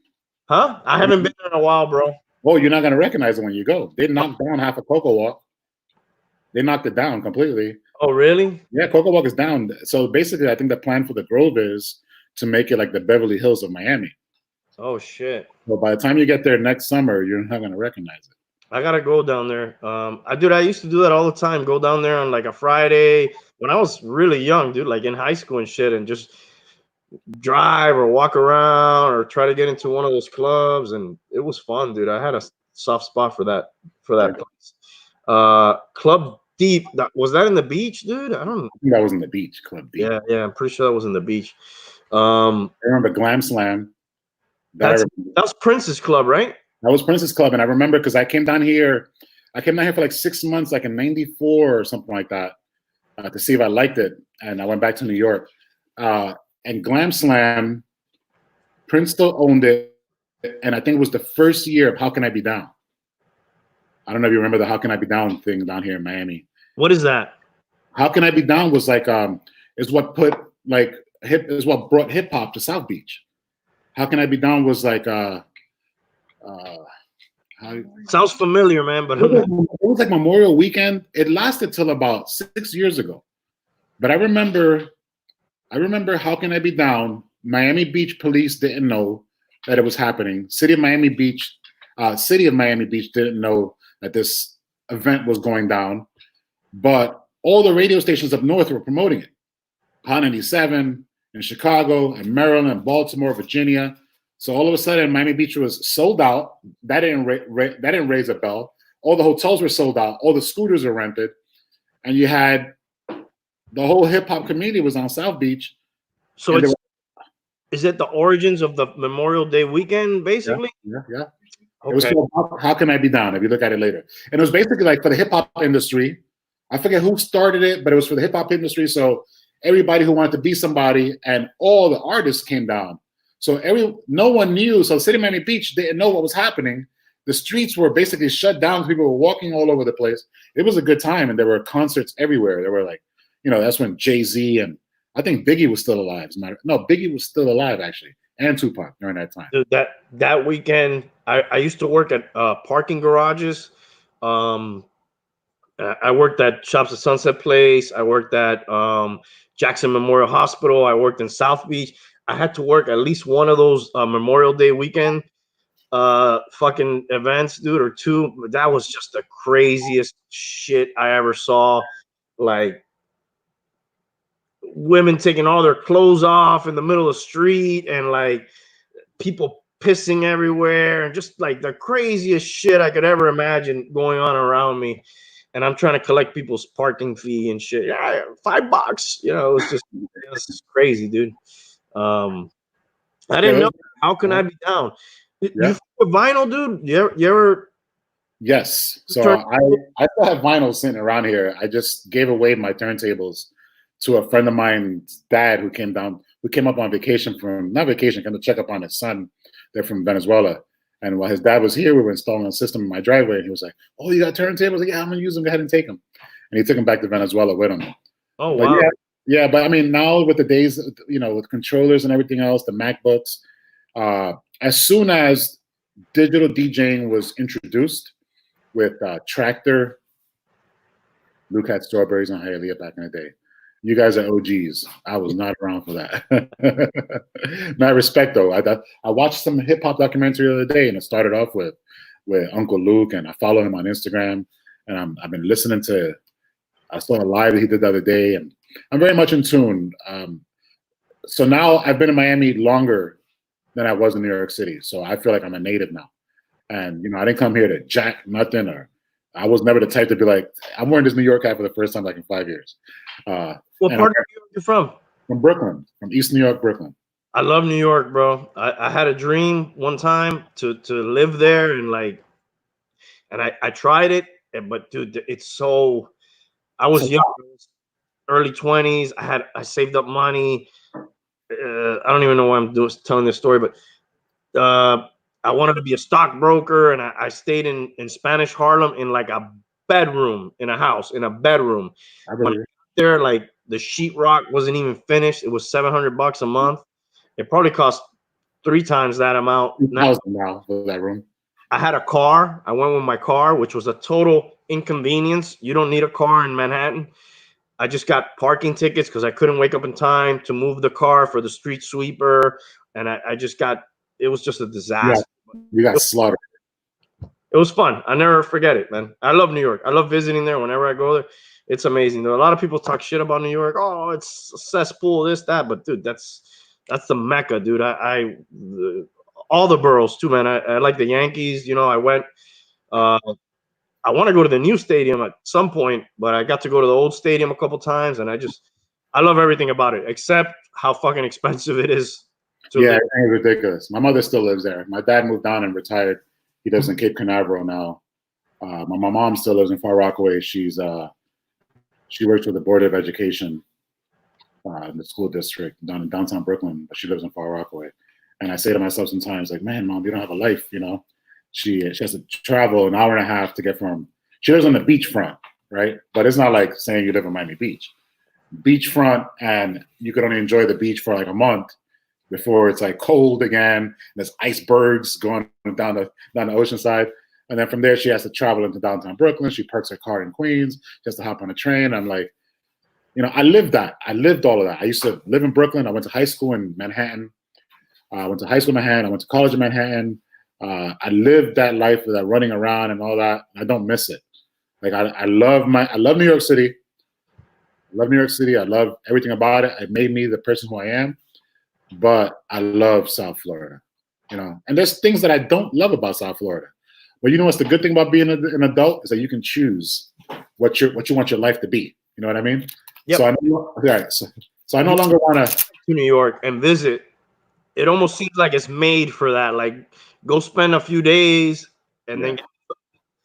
Huh? I haven't been there in a while, bro. Oh, you're not going to recognize it when you go. They knocked down half of Cocoa Walk. They knocked it down completely. Oh, really? Yeah, Cocoa Walk is down. So basically, I think the plan for the Grove is to make it like the Beverly Hills of Miami. Oh shit! But by the time you get there next summer, you're not gonna recognize it. I gotta go down there. I used to do that all the time. Go down there on like a Friday when I was really young, dude, like in high school and shit, and just drive or walk around or try to get into one of those clubs, and it was fun, dude. I had a soft spot for that place. Club Deep. Was that in the beach, dude? I don't know. I think that was in the beach, Club Deep. Yeah, I'm pretty sure that was in the beach. I remember Glam Slam. That was Prince's club, right? That was Prince's club, and I remember because I came down here for like 6 months, like in '94 or something like that, to see if I liked it, and I went back to New York. And Glam Slam, Prince still owned it, and I think it was the first year of How Can I Be Down. I don't know if you remember the How Can I Be Down thing down here in Miami. What is that? How Can I Be Down was like is what brought hip hop to South Beach. How Can I Be Down was like sounds familiar, man, but it was like Memorial Weekend. It lasted till about 6 years ago. But I remember How Can I Be Down? Miami Beach police didn't know that it was happening. City of Miami Beach didn't know that this event was going down. But all the radio stations up north were promoting it. Hot 97 in Chicago and Maryland and Baltimore, Virginia. So all of a sudden, Miami Beach was sold out. That didn't raise a bell. All the hotels were sold out. All the scooters were rented, and you had the whole hip hop community was on South Beach. So is it the origins of the Memorial Day weekend, basically? Yeah. Okay. It was called How Can I Be Down? If you look at it later, and it was basically like for the hip hop industry. I forget who started it, but it was for the hip hop industry. So everybody who wanted to be somebody, and all the artists came down. So no one knew. So City of Miami Beach didn't know what was happening. The streets were basically shut down. People were walking all over the place. It was a good time, and there were concerts everywhere. There were like, that's when Jay-Z and I think Biggie was still alive. No, Biggie was still alive actually, and Tupac during that time. Dude, that weekend, I used to work at parking garages. I worked at Shops at Sunset Place. I worked at Jackson Memorial Hospital. I worked in South Beach. I had to work at least one of those Memorial Day weekend fucking events, dude, or two. That was just the craziest shit I ever saw. Like women taking all their clothes off in the middle of the street, and like people pissing everywhere, and just like the craziest shit I could ever imagine going on around me. And I'm trying to collect people's parking fee and shit. Yeah, $5. It was crazy, dude. I didn't know. How Can I Be Down? You with vinyl, dude? You ever? Yes. So I still have vinyl sitting around here. I just gave away my turntables to a friend of mine's dad who came up on vacation came to check up on his son. They're from Venezuela. And while his dad was here, we were installing a system in my driveway. And he was like, "Oh, you got turntables?" Like, "Yeah, I'm going to use them. Go ahead and take them." And he took them back to Venezuela with him. Oh, wow. Yeah, but I mean, now with the days, with controllers and everything else, the MacBooks, as soon as digital DJing was introduced with Tractor, Luke had Strawberries on Hialeah back in the day. You guys are OGs. I was not around for that. Mad respect, though. I watched some hip hop documentary the other day, and it started off with Uncle Luke, and I follow him on Instagram, and I've been listening to. I saw a live that he did the other day, and I'm very much in tune. So now I've been in Miami longer than I was in New York City, so I feel like I'm a native now. And I didn't come here to jack nothing, or I was never the type to be like, I'm wearing this New York hat for the first time like in 5 years. What part of New York are you from? From Brooklyn, from East New York, Brooklyn. I love New York, bro. I had a dream one time to live there, and I tried it, but dude, it's so. I was young, early 20s. I saved up money. I don't even know why I'm telling this story, but I wanted to be a stockbroker, and I stayed in Spanish Harlem in like a bedroom in a house, in a bedroom. There, like the sheetrock wasn't even finished. It was $700 a month. It probably cost 3 times that amount. Now for that room. I had a car. I went with my car, which was a total inconvenience. You don't need a car in Manhattan. I just got parking tickets because I couldn't wake up in time to move the car for the street sweeper, and I just got. It was just a disaster. You got slaughtered. It was fun. I never forget it, man. I love New York. I love visiting there. Whenever I go there, it's amazing. There are a lot of people talk shit about New York. Oh, it's a cesspool, this, that. But dude, that's the mecca, dude. All the boroughs too, man. I like the Yankees. You know, I went. I want to go to the new stadium at some point, but I got to go to the old stadium a couple times, and I love everything about it, except how fucking expensive it is. Yeah, it's ridiculous. My mother still lives there. My dad moved down and retired. He lives in Cape Canaveral now. My mom still lives in Far Rockaway. She works with the Board of Education in the school district down in downtown Brooklyn, but she lives in Far Rockaway. And I say to myself sometimes, like, man, Mom, you don't have a life, you know? She has to travel an hour and a half to get from. She lives on the beachfront, right? But it's not like saying you live in Miami Beach. Beachfront, and you could only enjoy the beach for like a month before it's like cold again. There's icebergs going down the ocean side. And then from there, she has to travel into downtown Brooklyn. She parks her car in Queens. She has to hop on a train. I'm like, you know, I lived that. I lived all of that. I used to live in Brooklyn. I went to high school in Manhattan. I went to high school in Manhattan. I went to college in Manhattan. I lived that life of that running around and all that. I don't miss it. Like I love New York City. I love New York City. I love everything about it. It made me the person who I am. But I love South Florida, you know. And there's things that I don't love about South Florida. But you know what's the good thing about being an adult is that you can choose what you want your life to be. You know what I mean? Yep. So I no longer want to New York and visit. It almost seems like it's made for that. Like, go spend a few days and then.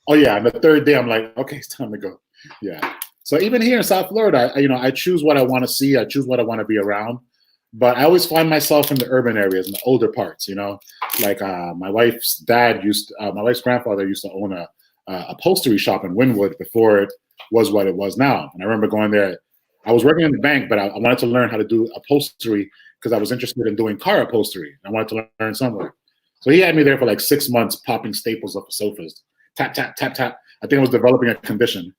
Oh yeah, and the third day I'm like, okay, it's time to go. Yeah. So even here in South Florida, I choose what I want to see. I choose what I want to be around. But I always find myself in the urban areas, in the older parts. You know, like my wife's grandfather used to own a upholstery shop in Wynwood before it was what it was now. And I remember going there. I was working in the bank, but I wanted to learn how to do upholstery because I was interested in doing car upholstery. I wanted to learn somewhere. So he had me there for like 6 months, popping staples off of sofas. Tap, tap, tap, tap. I think I was developing a condition.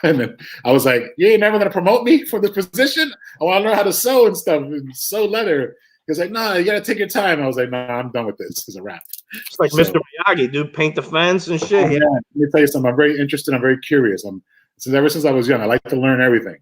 And then I was like, you ain't never going to promote me for this position? I want to learn how to sew and stuff, and sew leather. He was like, nah, you got to take your time. I was like, nah, I'm done with this. It's a wrap. It's like Mr. Miyagi, dude, paint the fence and shit. Yeah. Let me tell you something. I'm very interested. I'm very curious. Ever since I was young, I like to learn everything.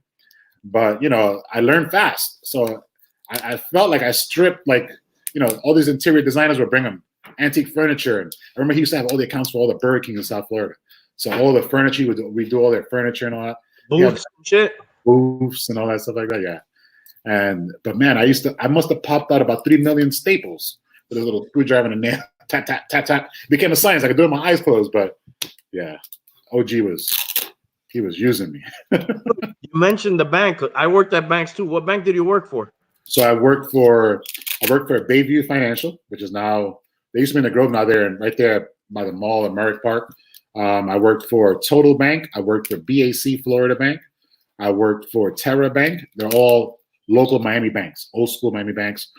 But, you know, I learned fast. So I felt like I stripped, like, you know, all these interior designers would bring them antique furniture. And I remember he used to have all the accounts for all the Burger Kings in South Florida. So all the furniture, we do all their furniture and all that. Booths and shit. Booths and all that stuff like that, yeah. But man, I must have popped out about 3 million staples with a little screwdriver and a nail. Tap, tap, tap, tap. It became a science. I could do it with my eyes closed, but yeah, he was using me. You mentioned the bank. I worked at banks too. What bank did you work for? So I worked for Bayview Financial, which is now, they used to be in the Grove, now they're right there by the mall in Merrick Park. I worked for Total Bank. I worked for BAC Florida Bank. I worked for Terra Bank. They're all local Miami banks, old school Miami banks.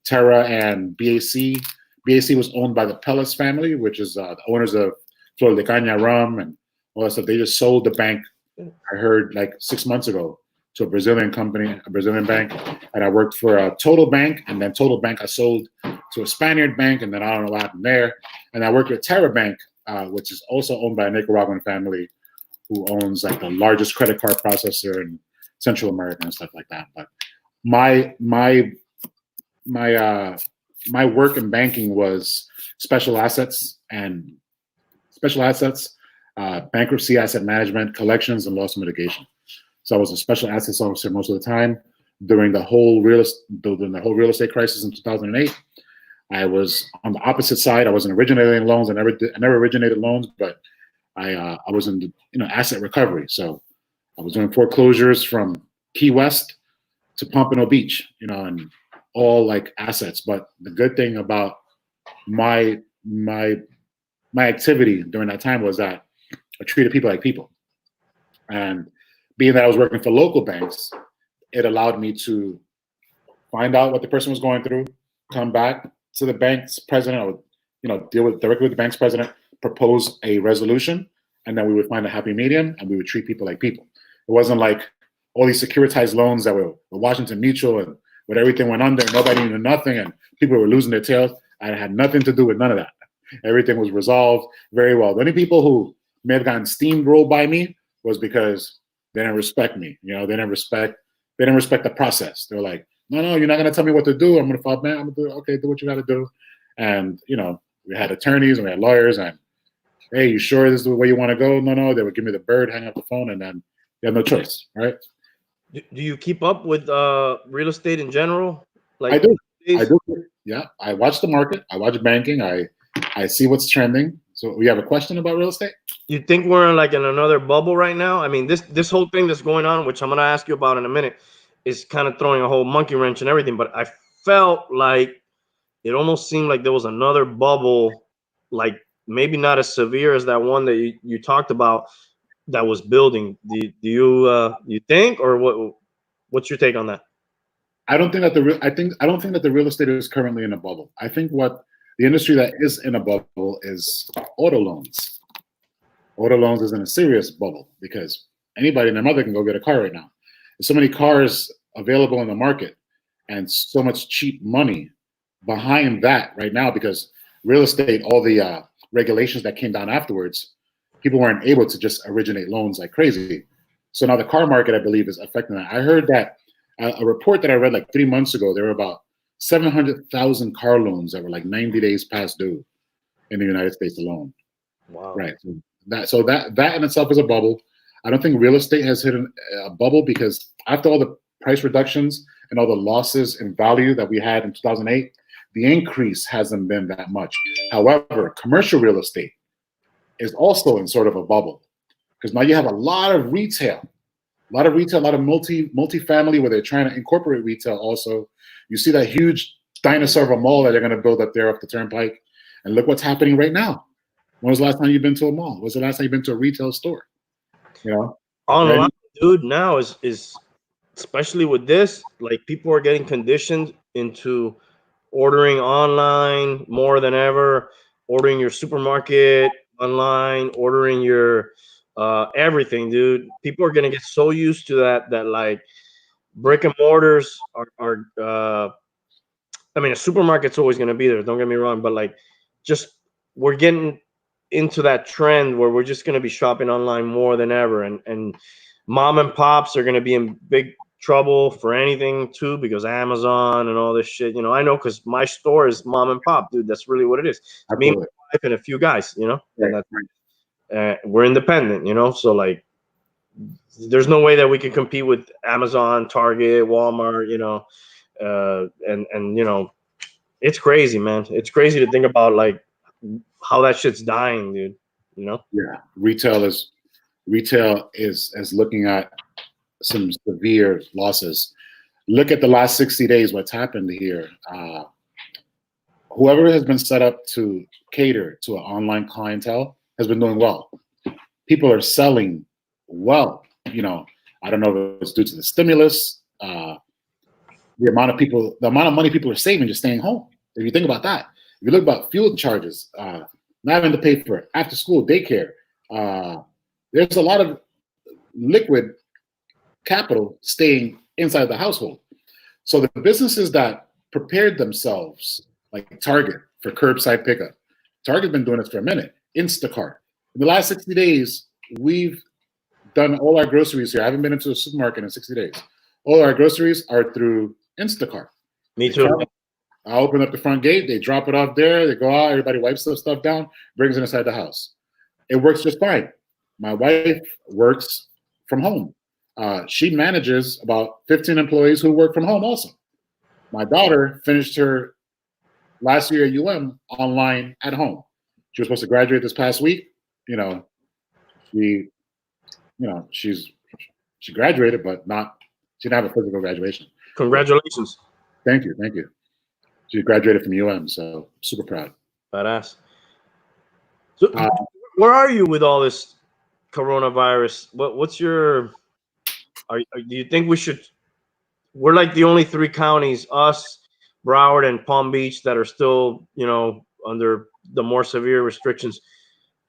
Terra and BAC. BAC was owned by the Pellis family, which is the owners of Flor de Caña rum and all that stuff. They just sold the bank, I heard, like 6 months ago to a Brazilian company, a Brazilian bank. And I worked for a Total Bank, and then Total Bank I sold to a Spaniard bank, and then I don't know what happened there. And I worked with Terra Bank, which is also owned by a Nicaraguan family who owns like the largest credit card processor in Central America and stuff like that. But my work in banking was special assets, bankruptcy, asset management, collections, and loss mitigation. So I was a special assets officer most of the time during the whole real estate crisis in 2008. I was on the opposite side. I wasn't originating loans. I never originated loans, but I was in asset recovery. So I was doing foreclosures from Key West to Pompano Beach, and all like assets. But the good thing about my activity during that time was that I treated people like people. And being that I was working for local banks, it allowed me to find out what the person was going through, come back to the bank's president, I would, deal directly with the bank's president, propose a resolution, and then we would find a happy medium, and we would treat people like people. It wasn't like, all these securitized loans that were Washington Mutual, and when everything went under, nobody knew nothing, and people were losing their tails. I had nothing to do with none of that. Everything was resolved very well. The only people who may have gotten steamrolled by me was because they didn't respect me. They didn't respect the process. They were like, no, you're not going to tell me what to do. I'm going to file, man. I'm going to do, okay, do what you got to do. And, we had attorneys and we had lawyers, and, hey, you sure this is the way you want to go? No. They would give me the bird, hang up the phone, and then you have no choice, right? Do you keep up with real estate in general? Like I do. Yeah, I watch the market. I watch banking. I see what's trending. So we have a question about real estate? You think we're in another bubble right now? I mean, this whole thing that's going on, which I'm going to ask you about in a minute, is kind of throwing a whole monkey wrench and everything. But I felt like it almost seemed like there was another bubble, like maybe not as severe as that one that you talked about that was building. Do you think, or what's your take on that? I don't think that the real estate is currently in a bubble. I think what the industry that is in a bubble is auto loans. Auto loans is in a serious bubble because anybody and their mother can go get a car right now. There's so many cars available in the market and so much cheap money behind that right now because real estate, all the regulations that came down afterwards, people weren't able to just originate loans like crazy. So now the car market, I believe, is affecting that. I heard that a report that I read like 3 months ago, there were about 700,000 car loans that were like 90 days past due in the United States alone. Wow. Right. So that in itself is a bubble. I don't think real estate has hit a bubble because after all the price reductions and all the losses in value that we had in 2008, the increase hasn't been that much. However, commercial real estate is also in sort of a bubble because now you have a lot of retail, a lot of multifamily where they're trying to incorporate retail also. You see that huge dinosaur of a mall that they're going to build up there off the turnpike. And look what's happening right now. When was the last time you've been to a mall? When was the last time you've been to a retail store? Online, right? Dude, now is especially with this, like people are getting conditioned into ordering online more than ever, ordering your supermarket online, ordering your everything, dude. People are gonna get so used to that like brick and mortars are I mean, a supermarket's always gonna be there, don't get me wrong, but like just we're getting into that trend where we're just going to be shopping online more than ever, and mom and pops are going to be in big trouble for anything too because Amazon and all this shit. I know because my store is mom and pop, dude. That's really what it is. Me, my wife, and a few guys. Right. And that's, we're independent. So like, there's no way that we can compete with Amazon, Target, Walmart. And it's crazy, man. It's crazy to think about like how that shit's dying, dude. Yeah, retail is looking at some severe losses. Look at the last 60 days, what's happened here. Whoever has been set up to cater to an online clientele has been doing well. People are selling well. I don't know if it's due to the stimulus, the amount of money people are saving just staying home. If you think about that, if you look about fuel charges, not having to pay for after school daycare, there's a lot of liquid capital staying inside the household. So the businesses that prepared themselves, like Target for curbside pickup, Target's been doing this for a minute. Instacart. In the last 60 days, we've done all our groceries here. I haven't been into a supermarket in 60 days. All our groceries are through Instacart. Me too. I open up the front gate, they drop it off there, they go out, everybody wipes the stuff down, brings it inside the house. It works just fine. My wife works from home. She manages about 15 employees who work from home also. My daughter finished her last year at UM online at home. She was supposed to graduate this past week. She graduated, but she didn't have a physical graduation. Congratulations. Thank you. She graduated from UM, so super proud. Badass. So, where are you with all this coronavirus? What's your? Do you think we should? We're like the only 3 counties, us, Broward, and Palm Beach, that are still, under the more severe restrictions.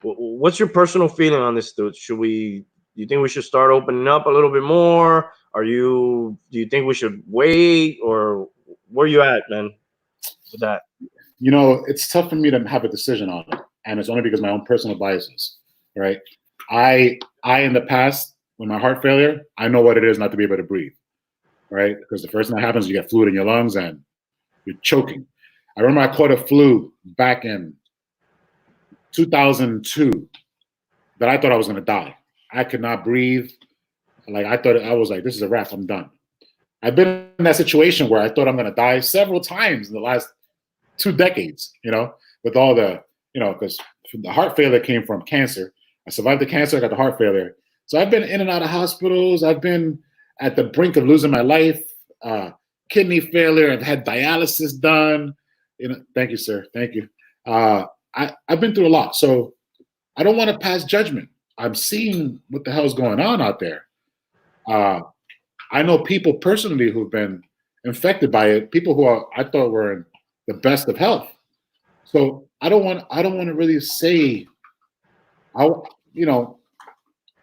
What's your personal feeling on this, dude? Do you think we should start opening up a little bit more? Do you think we should wait, or where you at, man, with that? You know, it's tough for me to have a decision on it, and it's only because of my own personal biases, right? I in the past, with my heart failure, I know what it is not to be able to breathe, right? Because the first thing that happens, you get fluid in your lungs and you're choking. I remember I caught a flu back in 2002 that I thought I was going to die. I could not breathe. Like I was like, this is a wrap. I'm done. I've been in that situation where I thought I'm going to die several times in the last 2 decades, you know, with all the, you know, because the heart failure came from cancer. I survived the cancer, I got the heart failure. So I've been in and out of hospitals. I've been at the brink of losing my life, kidney failure. I've had dialysis done. You know, thank you, sir. Thank you. I've been through a lot. So I don't want to pass judgment. I'm seeing what the hell's going on out there. I know people personally who've been infected by it, people who I thought were in the best of health. So I don't want to really say, you know,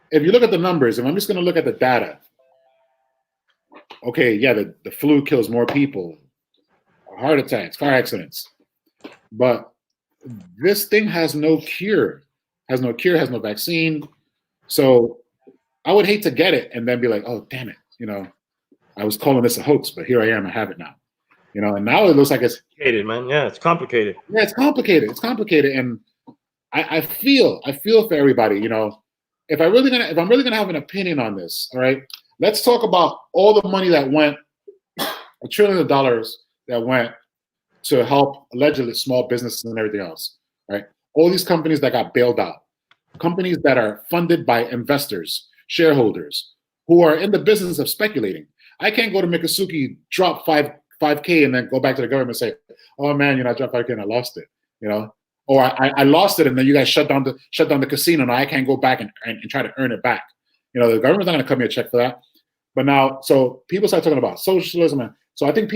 if you look at the numbers, and I'm just going to look at the data. Okay, yeah, the flu kills more people, heart attacks, car accidents, but this thing has no cure, has no vaccine. So I would hate to get it and then be like, oh, damn it, you know, I was calling this a hoax, but here I am, I have it now. You know, and now it looks like it's complicated, man. Yeah, it's complicated. Yeah, it's complicated. It's complicated, and I feel for everybody. You know, if I'm really gonna have an opinion on this, all right, let's talk about all the money that went, $1 trillion that went to help allegedly small businesses and everything else, right? All these companies that got bailed out, companies that are funded by investors, shareholders, who are in the business of speculating. I can't go to Mikasuki, drop 5K, and then go back to the government and say, "Oh man, you know, I dropped 5K and I lost it," you know, or I lost it and then you guys shut down the casino and I can't go back and try to earn it back. You know, the government's not going to cut me a check for that. But now, so people start talking about socialism, and so I think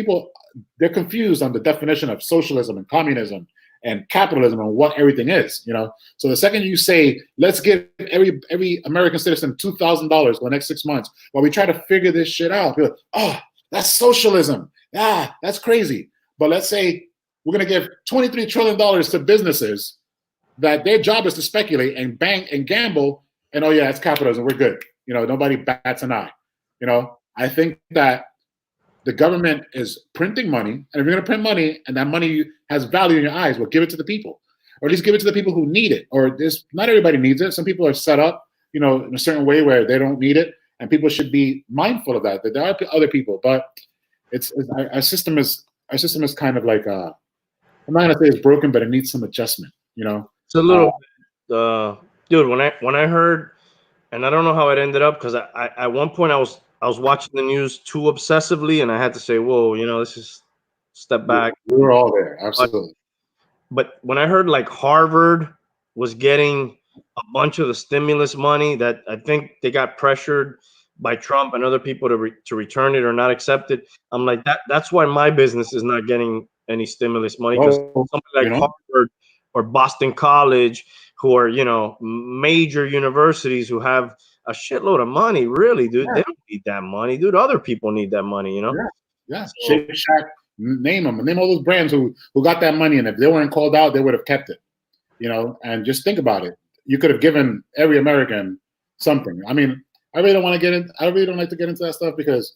they're confused on the definition of socialism and communism and capitalism and what everything is. You know, so the second you say, let's give every American citizen $2,000 for the next 6 months while we try to figure this shit out, you're like, oh, that's socialism. Ah, that's crazy. But let's say we're going to give $23 trillion to businesses that their job is to speculate and bank and gamble, and oh yeah, it's capitalism. We're good. You know, nobody bats an eye. You know, I think that the government is printing money, and if you're going to print money and that money has value in your eyes, well, give it to the people, or at least give it to the people who need it. Or not everybody needs it. Some people are set up, you know, in a certain way where they don't need it, and people should be mindful of that. That there are other people, but our system is kind of like I'm not gonna say it's broken, but it needs some adjustment. You know, it's a little dude. When I heard, and I don't know how it ended up, because I at one point I was watching the news too obsessively, and I had to say, whoa, you know, let's just step back. We were all there, absolutely. But when I heard like Harvard was getting a bunch of the stimulus money, that I think they got pressured by Trump and other people to return it or not accept it, I'm like, that's why my business is not getting any stimulus money, because somebody like Harvard or Boston College, who are, you know, major universities who have a shitload of money, really, dude, they don't need that money, dude. Other people need that money, you know. Yeah. So, Shake Shack, name all those brands who got that money, and if they weren't called out, they would have kept it. You know, and just think about it. You could have given every American something. I mean, I really don't like to get into that stuff, because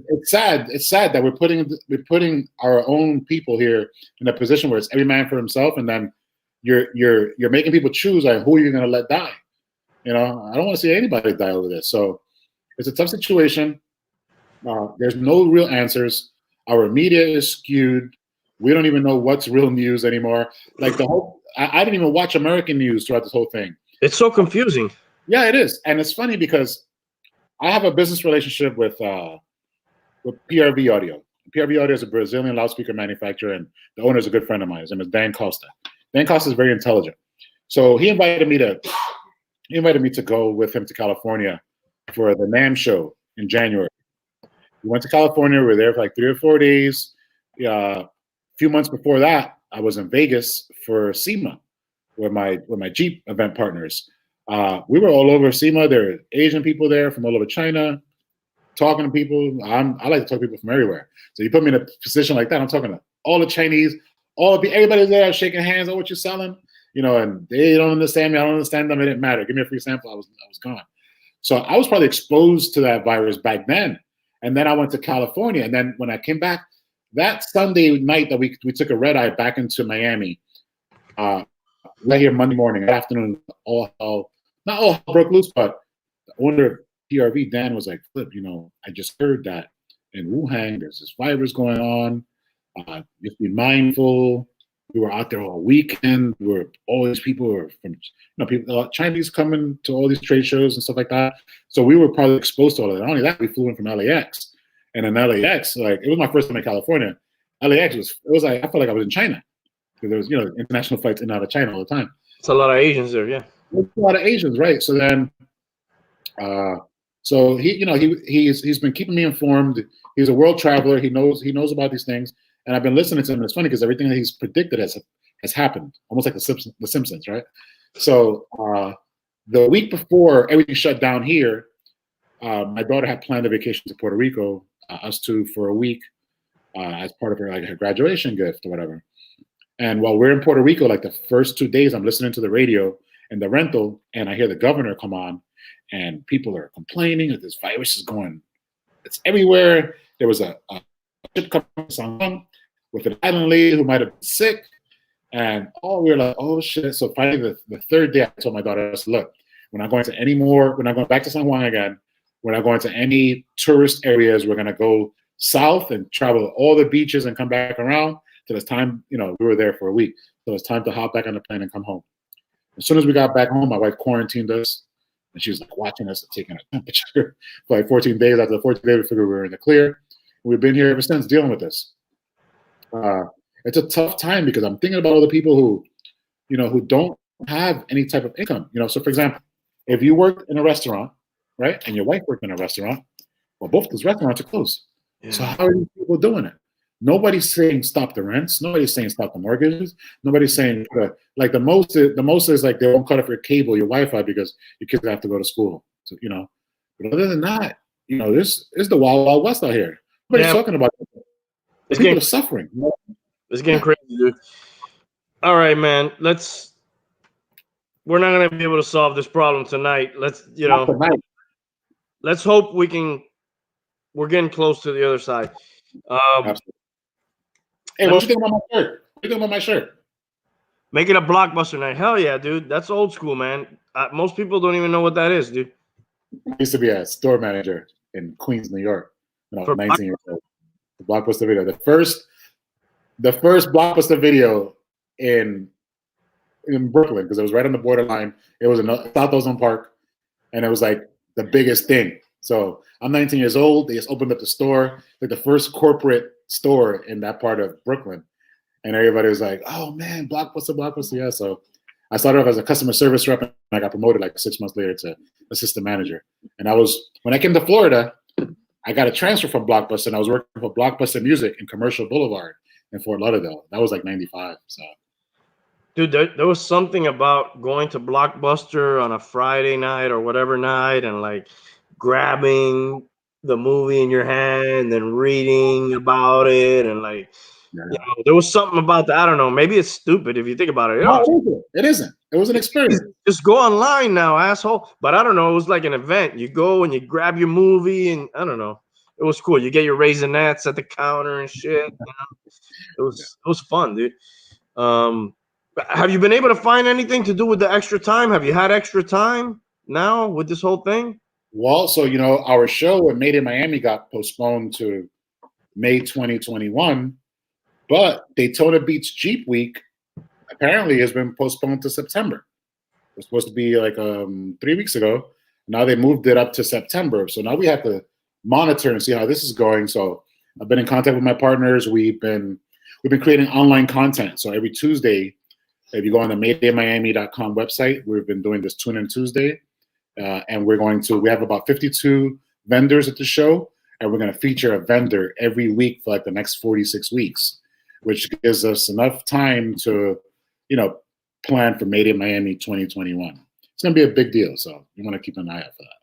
it's sad. It's sad that we're putting our own people here in a position where it's every man for himself, and then you're making people choose like who you're going to let die. You know, I don't want to see anybody die over this. So it's a tough situation. There's no real answers. Our media is skewed. We don't even know what's real news anymore. Like I didn't even watch American news throughout this whole thing. It's so confusing. Yeah, it is. And it's funny because I have a business relationship with PRV Audio. PRV Audio is a Brazilian loudspeaker manufacturer, and the owner is a good friend of mine. His name is Dan Costa. Dan Costa is very intelligent. So he invited me to go with him to California for the NAMM show in January. We went to California. We were there for like 3 or 4 days. A few months before that, I was in Vegas for SEMA with my Jeep event partners. We were all over SEMA. There were Asian people there from all over China. talking to people. I like to talk to people from everywhere. So you put me in a position like that, I'm talking to all the Chinese, everybody's there shaking hands. Oh, what you selling? And they don't understand me. I don't understand them. It didn't matter. Give me a free sample. I was gone. So I was probably exposed to that virus back then. And then I went to California. And then when I came back, that Sunday night that we took a red eye back into Miami, right here Monday morning, afternoon, not all broke loose, but I wonder if PRV Dan was like, Flip, I just heard that in Wuhan there's this virus going on. Just be mindful. We were out there all weekend. All these people were from, people, Chinese coming to all these trade shows and stuff like that. So we were probably exposed to all of that. Not only that, we flew in from LAX, and in LAX, it was my first time in California. LAX it was like I felt like I was in China because there was international flights in and out of China all the time. It's a lot of Asians there, yeah. There's a lot of Asians, right? So then, so he's been keeping me informed. He's a world traveler. He knows about these things. And I've been listening to him. It's funny because everything that he's predicted has happened, almost like the Simpsons, right? So the week before everything shut down here, my daughter had planned a vacation to Puerto Rico, us two for a week, as part of her graduation gift or whatever. And while we're in Puerto Rico, like the first 2 days, I'm listening to the radio and the rental, and I hear the governor come on, and people are complaining that this virus is going. It's everywhere. There was a ship coming from Hong with an island lady who might have been sick, and we were like, oh shit. So finally, the third day, I told my daughter, look, we're not going to any more. We're not going back to San Juan again. We're not going to any tourist areas. We're going to go south and travel all the beaches and come back around till it's time. We were there for a week, so it's time to hop back on the plane and come home. As soon as we got back home, my wife quarantined us, and she was like watching us and taking our temperature for like 14 days. After the 14th day, we figured we were in the clear. We've been here ever since dealing with this. It's a tough time because I'm thinking about all the people who don't have any type of income. So for example, if you work in a restaurant, right, and your wife worked in a restaurant, well, both those restaurants are closed. Yeah. So how are these people doing it? Nobody's saying stop the rents. Nobody's saying stop the mortgages. Nobody's saying like the most is like they won't cut off your cable, your Wi-Fi because your kids have to go to school. So but other than that, this is the wild, wild west out here. Nobody's talking about it. People are suffering. It's getting crazy, dude. All right, man. We're not gonna be able to solve this problem tonight. Let's hope we can. We're getting close to the other side. Hey, what you think about my shirt? What you think about my shirt? Make it a blockbuster night. Hell yeah, dude. That's old school, man. Most people don't even know what that is, dude. I used to be a store manager in Queens, New York, when I was 19 years old. The Blockbuster video. The first Blockbuster video in Brooklyn, because it was right on the borderline. It was in South Ozone Park, and it was like the biggest thing. So I'm 19 years old. They just opened up the store, like the first corporate store in that part of Brooklyn. And everybody was like, oh man, Blockbuster. Yeah. So I started off as a customer service rep, and I got promoted like 6 months later to assistant manager. And when I came to Florida, I got a transfer from Blockbuster, and I was working for Blockbuster Music in Commercial Boulevard in Fort Lauderdale. That was like 95. So, dude, there was something about going to Blockbuster on a Friday night or whatever night and like grabbing the movie in your hand and reading about it and like there was something about that. I don't know. Maybe it's stupid if you think about it. No, it isn't. It was an experience. Just go online now, asshole. But I don't know. It was like an event. You go and you grab your movie, and I don't know. It was cool. You get your Raisinets at the counter and shit. It was fun, dude. Have you been able to find anything to do with the extra time? Have you had extra time now with this whole thing? Well, so our show at Made in Miami got postponed to May 2021. But Daytona Beach Jeep Week apparently has been postponed to September. It was supposed to be like 3 weeks ago. Now they moved it up to September. So now we have to monitor and see how this is going. So I've been in contact with my partners. We've been creating online content. So every Tuesday, if you go on the madeinmiami.com website, we've been doing this Tune In Tuesday. And we have about 52 vendors at the show. And we're going to feature a vendor every week for like the next 46 weeks. Which gives us enough time to, plan for Made in Miami 2021. It's going to be a big deal, so you want to keep an eye out for that.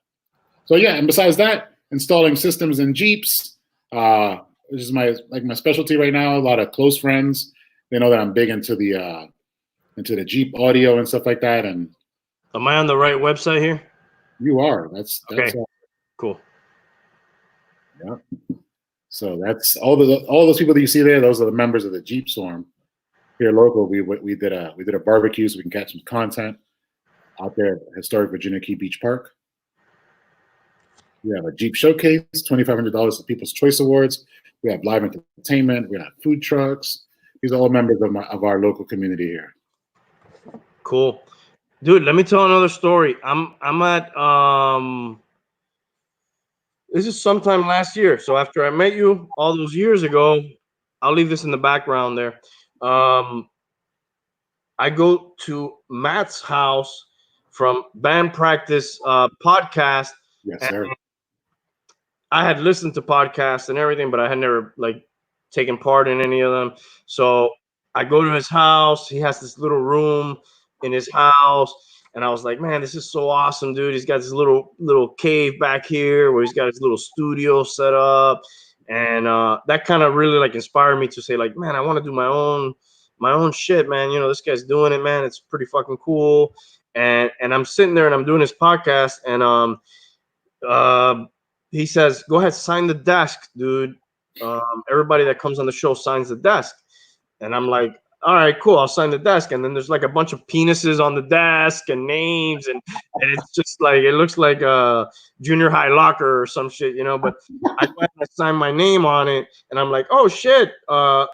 So yeah, and besides that, installing systems in Jeeps, which is my specialty right now. A lot of close friends, they know that I'm big into the Jeep audio and stuff like that. And am I on the right website here? You are. That's okay. Cool. Yeah. So that's all those people that you see there. Those are the members of the Jeepswarm here local. We did a barbecue so we can catch some content out there at historic Virginia Key Beach Park. We have a Jeep showcase, $2,500 at People's Choice Awards. We have live entertainment. We have food trucks. These are all members of our local community here. Cool, dude. Let me tell another story. I'm at this is sometime last year. So after I met you all those years ago, I'll leave this in the background there. I go to Matt's house from Band Practice podcast. Yes, sir. I had listened to podcasts and everything, but I had never taken part in any of them. So I go to his house. He has this little room in his house. And I was like, man, this is so awesome, dude. He's got this little cave back here where he's got his little studio set up. And that kind of really inspired me to say man, I want to do my own shit, man. This guy's doing it, man. It's pretty fucking cool. And I'm sitting there and I'm doing his podcast. And he says, go ahead, sign the desk, dude. Everybody that comes on the show signs the desk. And I'm like, all right, cool, I'll sign the desk. And then there's a bunch of penises on the desk and names, and it's just it looks like a junior high locker or some shit, but I go ahead and sign my name on it, and I'm like, oh shit, that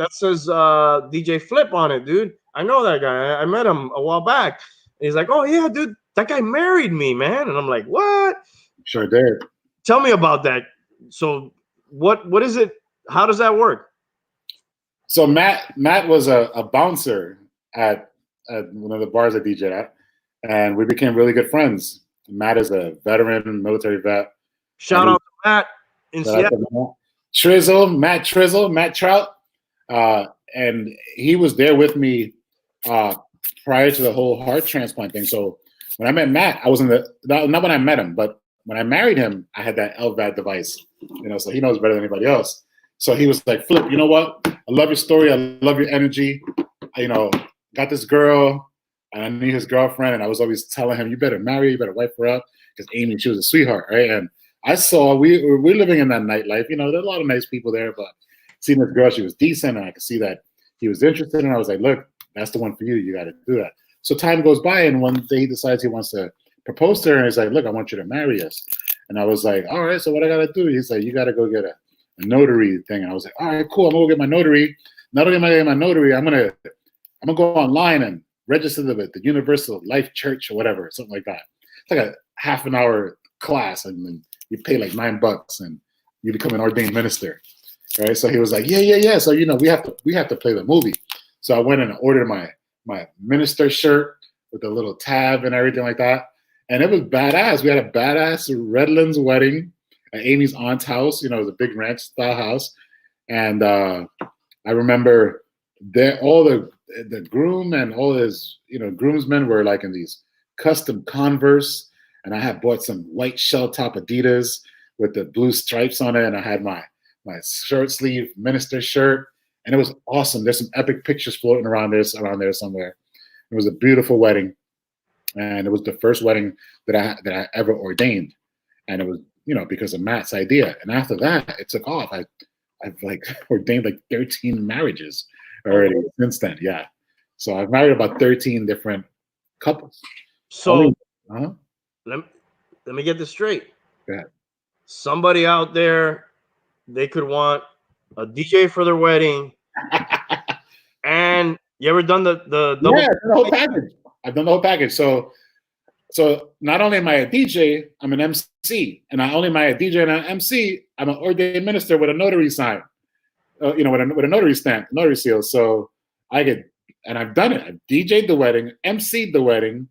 says DJ Flip on it, dude. I know that guy. I met him a while back. And he's like, oh yeah, dude, that guy married me, man. And I'm like, what? Sure did. Tell me about that. So what is it? How does that work? So Matt was a bouncer at one of the bars I DJ at, and we became really good friends. Matt is a veteran military vet. Shout out to Matt in Seattle. Matt Trout. And he was there with me prior to the whole heart transplant thing. So when I met Matt, I was not when I met him, but when I married him, I had that LVAD device, so he knows better than anybody else. So he was like, Flip, you know what? I love your story. I love your energy. Got this girl, and I knew his girlfriend, and I was always telling him, you better marry her, you better wipe her up, because Amy, she was a sweetheart, right? And I saw we're living in that nightlife. There's a lot of nice people there, but seeing this girl, she was decent, and I could see that he was interested, and I was like, look, that's the one for you. You got to do that. So time goes by, and one day he decides he wants to propose to her, and he's like, look, I want you to marry us. And I was like, all right, so what I got to do? He's like, you got to go get a notary thing. And I was like, all right, cool. I'm going to go get my notary. Not only am I getting my notary, I'm going to go online and register the Universal Life Church or whatever, something like that. It's like a half an hour class, and then you pay $9 and you become an ordained minister. Right? So he was like, yeah. So, we have to play the movie. So I went and ordered my minister shirt with a little tab and everything like that. And it was badass. We had a badass Redlands wedding at Amy's aunt's house. It was a big ranch style house. And I remember all the groom and all his, groomsmen were in these custom Converse. And I had bought some white shell top Adidas with the blue stripes on it. And I had my short sleeve minister shirt. And it was awesome. There's some epic pictures floating around there somewhere. It was a beautiful wedding. And it was the first wedding that I ever ordained. And it was, because of Matt's idea. And after that, it took off. I've ordained 13 marriages already since then. Yeah. So I've married about 13 different couples. So let me get this straight. Go ahead. Somebody out there, they could want a DJ for their wedding. And you ever done the double? Yeah, the whole package. I've done the whole package. So not only am I a DJ, I'm an MC. And not only am I a DJ and an MC, I'm an ordained minister with a notary sign, with a notary stamp, notary seal. So and I've done it. I've DJ'd the wedding, MC'd the wedding,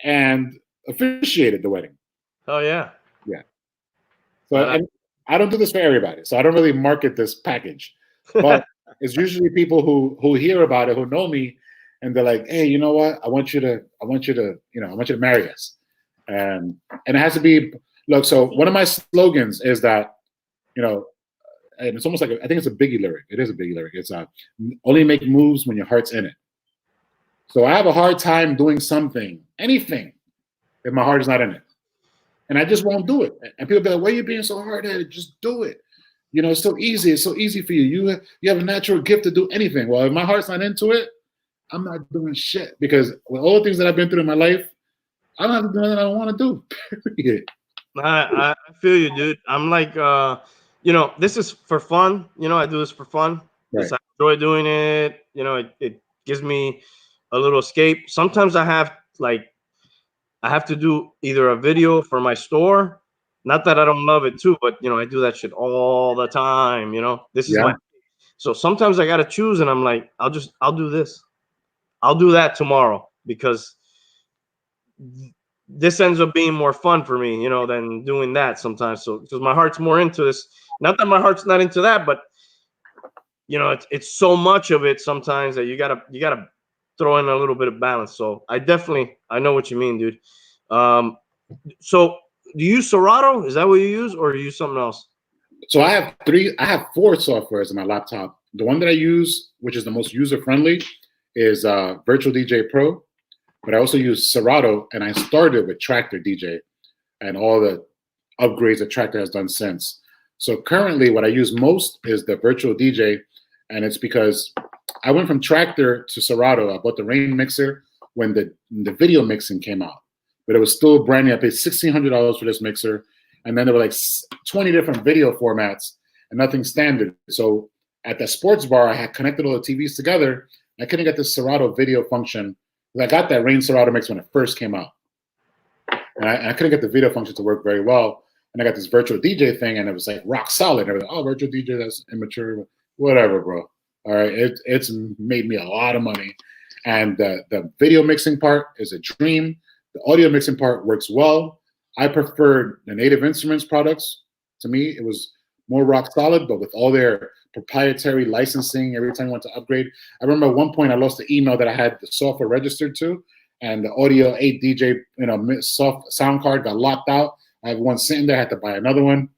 and officiated the wedding. Oh, yeah. Yeah. So I don't do this for everybody. So I don't really market this package. But it's usually people who hear about it, who know me, and they're like, hey, you know what? I want you to marry us. And it has to be Look, so one of my slogans is that, you know, and it's almost like I think it's a Biggie lyric. It is a Biggie lyric. It's only make moves when your heart's in it. So I have a hard time doing something, anything, if my heart is not in it, and I just won't do it. And people be like, "Why are you being so hard-headed? Just do it." You know, it's so easy. It's so easy for you. You have a natural gift to do anything. Well, if my heart's not into it, I'm not doing shit, because with all the things that I've been through in my life, I don't have to do anything I don't want to do. Period. I feel you, dude. I'm like, you know, this is for fun. You know, I do this for fun. Right. I enjoy doing it. You know, it gives me a little escape. Sometimes I have to do either a video for my store. Not that I don't love it too, but you know, I do that shit all the time. You know, this is Yeah. my. So sometimes I gotta choose, and I'm like, I'll do this. I'll do that tomorrow, because this ends up being more fun for me, you know, than doing that sometimes. So because my heart's more into this. Not that my heart's not into that, but you know, it's so much of it sometimes that you gotta throw in a little bit of balance. So I know what you mean, dude. So do you use Serato? Is that what you use, or do you use something else? So I have four softwares on my laptop. The one that I use, which is the most user friendly, is Virtual DJ Pro. But I also use Serato, and I started with Tractor DJ and all the upgrades that Tractor has done since. So currently, what I use most is the Virtual DJ, and it's because I went from Tractor to Serato. I bought the Rain mixer when the video mixing came out, but it was still brand new. I paid $1,600 for this mixer, and then there were like 20 different video formats and nothing standard. So at the sports bar, I had connected all the TVs together. I couldn't get the Serato video function. I got that Rain Serato mix when it first came out, and I couldn't get the video function to work very well. And I got this virtual DJ thing, and it was like rock solid. And I was like, "Oh, virtual DJ, that's immature, whatever, bro." All right, it's made me a lot of money, and the video mixing part is a dream. The audio mixing part works well. I preferred the Native Instruments products. To me, it was more rock solid, but with all their proprietary licensing, every time I went to upgrade. I remember at one point I lost the email that I had the software registered to, and the Audio 8 DJ, soft sound card got locked out. I have one sitting there. I had to buy another one.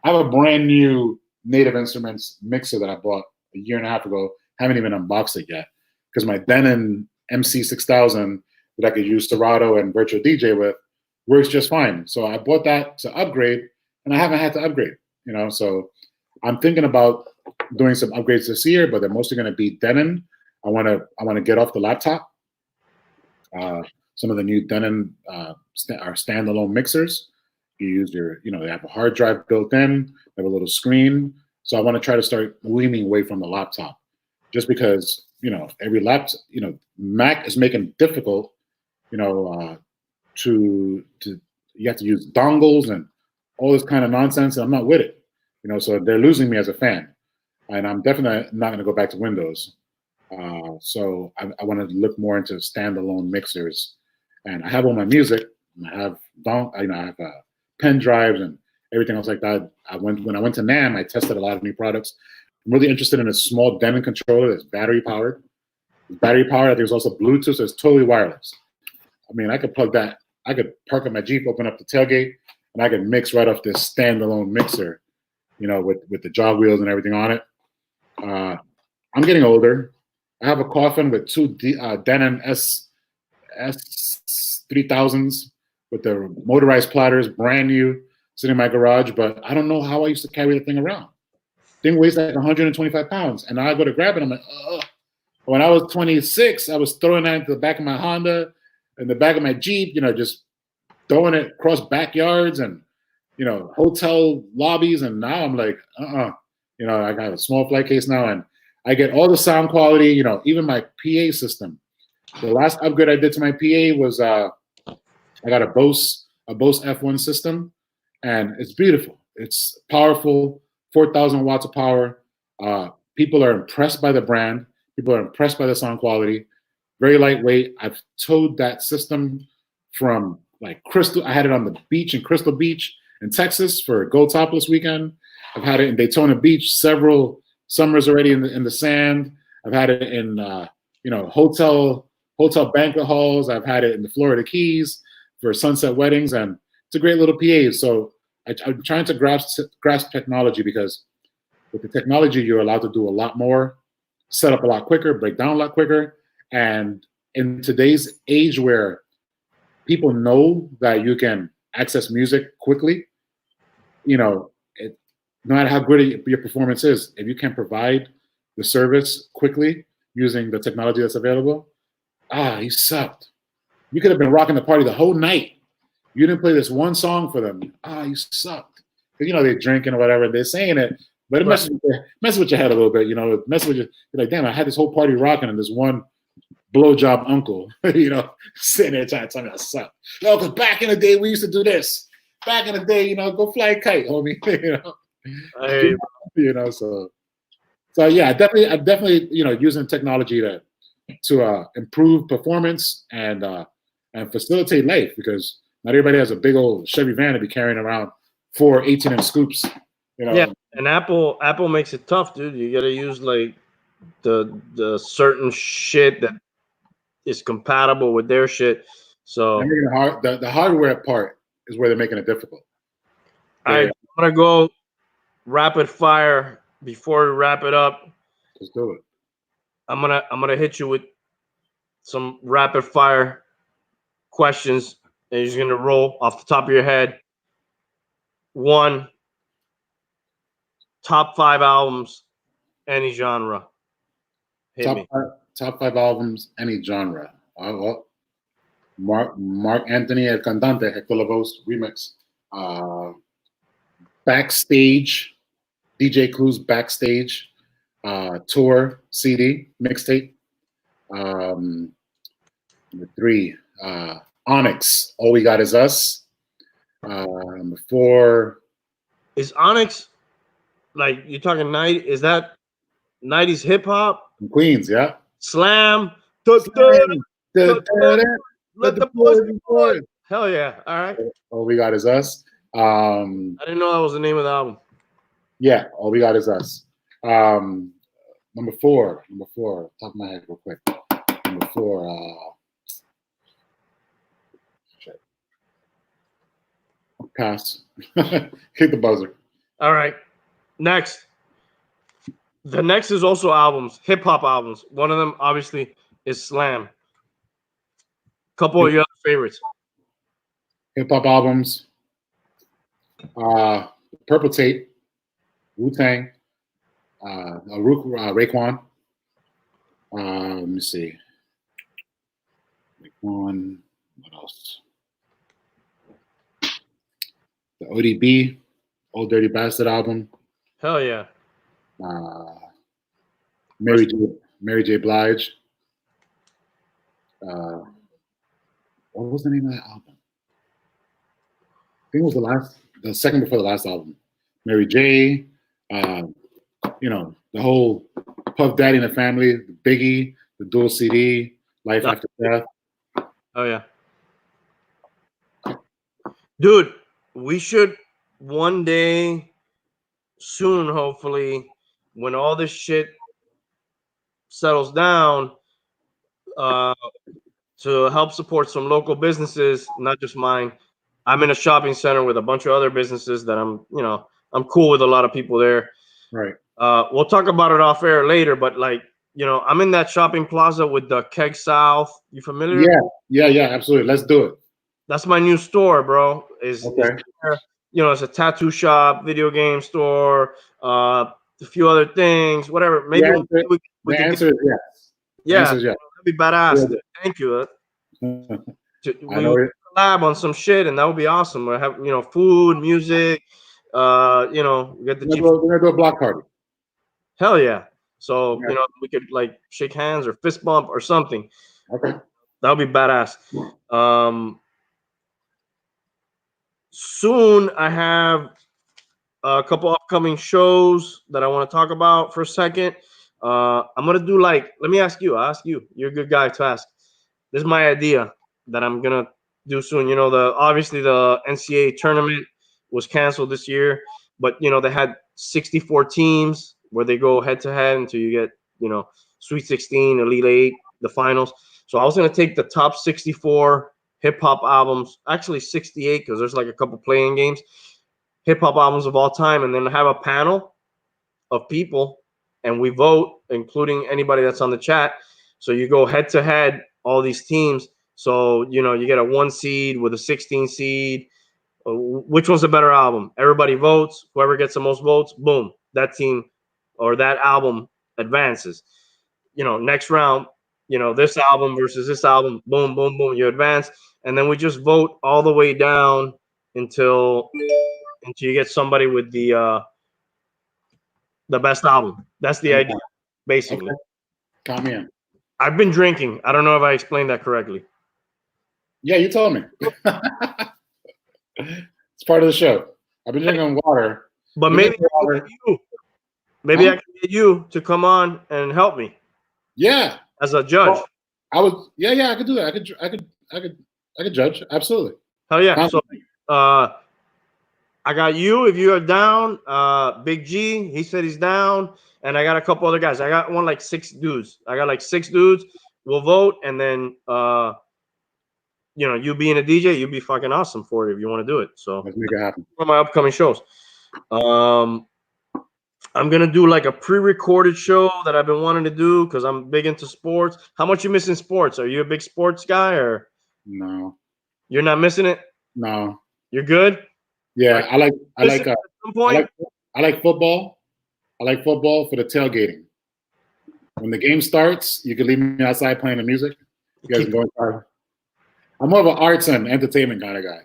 I have a brand new Native Instruments mixer that I bought a year and a half ago. Haven't even unboxed it yet, because my Denon MC6000 that I could use Serato and Virtual DJ with works just fine. So I bought that to upgrade, and I haven't had to upgrade. So I'm thinking about doing some upgrades this year, but they're mostly going to be Denon. I want to get off the laptop. Some of the new Denon are standalone mixers. You use they have a hard drive built in, they have a little screen. So I want to try to start weaning away from the laptop, just because every laptop, Mac is making it difficult, to you have to use dongles and all this kind of nonsense, and I'm not with it. So they're losing me as a fan, and I'm definitely not going to go back to Windows. So I want to look more into standalone mixers, and I have all my music. I have pen drives and everything else like that. When I went to NAMM, I tested a lot of new products. I'm really interested in a small Denon controller that's battery powered. It's battery powered. I think it's also Bluetooth, so it's totally wireless. I mean, I could plug that. I could park up my Jeep, open up the tailgate, and I could mix right off this standalone mixer. With the jog wheels and everything on it. I'm getting older. I have a coffin with two Denon S3000s with the motorized platters, brand new, sitting in my garage. But I don't know how I used to carry the thing around. Thing weighs like 125 pounds, and now I go to grab it. I'm like, ugh. When I was 26, I was throwing that into the back of my Honda, in the back of my Jeep. Just throwing it across backyards and hotel lobbies, and now I'm like, I got a small flight case now, and I get all the sound quality, even my PA system. The last upgrade I did to my PA was I got a Bose F1 system, and it's beautiful. It's powerful, 4,000 watts of power. People are impressed by the brand. People are impressed by the sound quality. Very lightweight. I've towed that system from like Crystal. I had it on the beach in Crystal Beach in Texas for Go Topless weekend. I've had it in Daytona Beach several summers already in the sand. I've had it in hotel banquet halls. I've had it in the Florida Keys for sunset weddings, and it's a great little PA. So I'm trying to grasp technology, because with the technology, you're allowed to do a lot more, set up a lot quicker, break down a lot quicker. And in today's age where people know that you can access music quickly, no matter how good your performance is, if you can provide the service quickly using the technology that's available, you sucked. You could have been rocking the party the whole night. You didn't play this one song for them. You sucked. They're drinking or whatever. They're saying it, but it messes with your head a little bit. It messes with you. You're like, damn, I had this whole party rocking, and this one blowjob uncle, sitting there trying to tell me I suck. No, because back in the day we used to do this. Back in the day, go fly a kite, homie. So yeah, I'm definitely using technology to improve performance and facilitate life, because not everybody has a big old Chevy van to be carrying around 4 18-inch scoops. Yeah, and Apple makes it tough, dude. You got to use like the certain shit that is compatible with their shit. So the hardware part is where they're making it difficult. All right, I'm gonna go rapid fire before we wrap it up. Let's do it. I'm gonna hit you with some rapid fire questions, and you're just gonna roll off the top of your head. 1, top 5 albums, any genre. Top 5 albums, any genre. Mark Anthony, El Cantante, Hector Lavoe's remix. Backstage, DJ Clue's Backstage tour CD mixtape. Number 3, Onyx, All We Got Is Us. Number 4, is Onyx, like you're talking night? Is that 90s hip hop? Queens, yeah. Slam. Let the boys be boys. Hell yeah! All right. All We Got Is Us. I didn't know that was the name of the album. Yeah, All We Got Is Us. Number 4, top of my head real quick. Number 4, pass. Hit the buzzer. All right. Next. The next is also albums, hip hop albums. One of them obviously is Slam. Couple of your other favorites. Hip hop albums. Purple Tape, Wu-Tang, Raekwon. Let me see. Raekwon. What else? The ODB, Old Dirty Bastard album. Hell yeah. Mary J. Blige. What was the name of that album? I think it was the second before the last album. Mary J. The whole Puff Daddy and the Family, the Biggie, the dual CD, Life After Death. Oh yeah. Dude, we should one day soon, hopefully, when all this shit settles down, to help support some local businesses, not just mine. I'm in a shopping center with a bunch of other businesses that I'm cool with a lot of people there. Right. We'll talk about it off air later, but I'm in that shopping plaza with the Keg South. You familiar? Yeah, absolutely. Let's do it. That's my new store, bro. It's a tattoo shop, video game store, a few other things, whatever. Maybe the answer is yes. Yeah, that'd be badass. Yeah. Thank you. I know it. Collab on some shit, and that would be awesome. We have food, music. We get the. We're gonna do a block party. Hell yeah! So we could shake hands or fist bump or something. Okay. That would be badass. Soon I have a couple upcoming shows that I want to talk about for a second. I'm gonna do let me ask you. I'll ask you. You're a good guy to ask. This is my idea that I'm gonna do soon. Obviously the NCAA tournament was canceled this year, but they had 64 teams where they go head to head until you get Sweet 16, Elite 8, the finals. So I was gonna take the top 64 hip hop albums, actually 68 because there's like a couple playing games, hip hop albums of all time, and then have a panel of people and we vote, including anybody that's on the chat. So you go head to head, all these teams. So, you know, you get a 1 seed with a 16 seed. Which one's a better album? Everybody votes. Whoever gets the most votes, boom, that team or that album advances. You know, next round, you know, this album versus this album, boom, boom, boom, you advance. And then we just vote all the way down until you get somebody with the best album. That's the idea, basically. Okay. Count me in. I've been drinking. I don't know if I explained that correctly. Yeah, you told me. It's part of the show. I've been drinking water. But maybe I can get you. Maybe I can get you to come on and help me. Yeah. As a judge. Well, I would. Yeah. I could do that. I could judge. Absolutely. Hell yeah. So, I got you if you are down. Big G, he said he's down, and I got a couple other guys. I got like 6 dudes. I got like 6 dudes. We'll vote, and then you know, you being a DJ, you'd be fucking awesome for it if you want to do it. So let's make it happen. One of my upcoming shows. I'm gonna do like a pre-recorded show that I've been wanting to do because I'm big into sports. How much you missing sports? Are you a big sports guy or no? You're not missing it? No. You're good? Yeah, I like football. I like football for the tailgating. When the game starts, you can leave me outside playing the music. You guys can go inside. I'm more of an arts and entertainment kind of guy,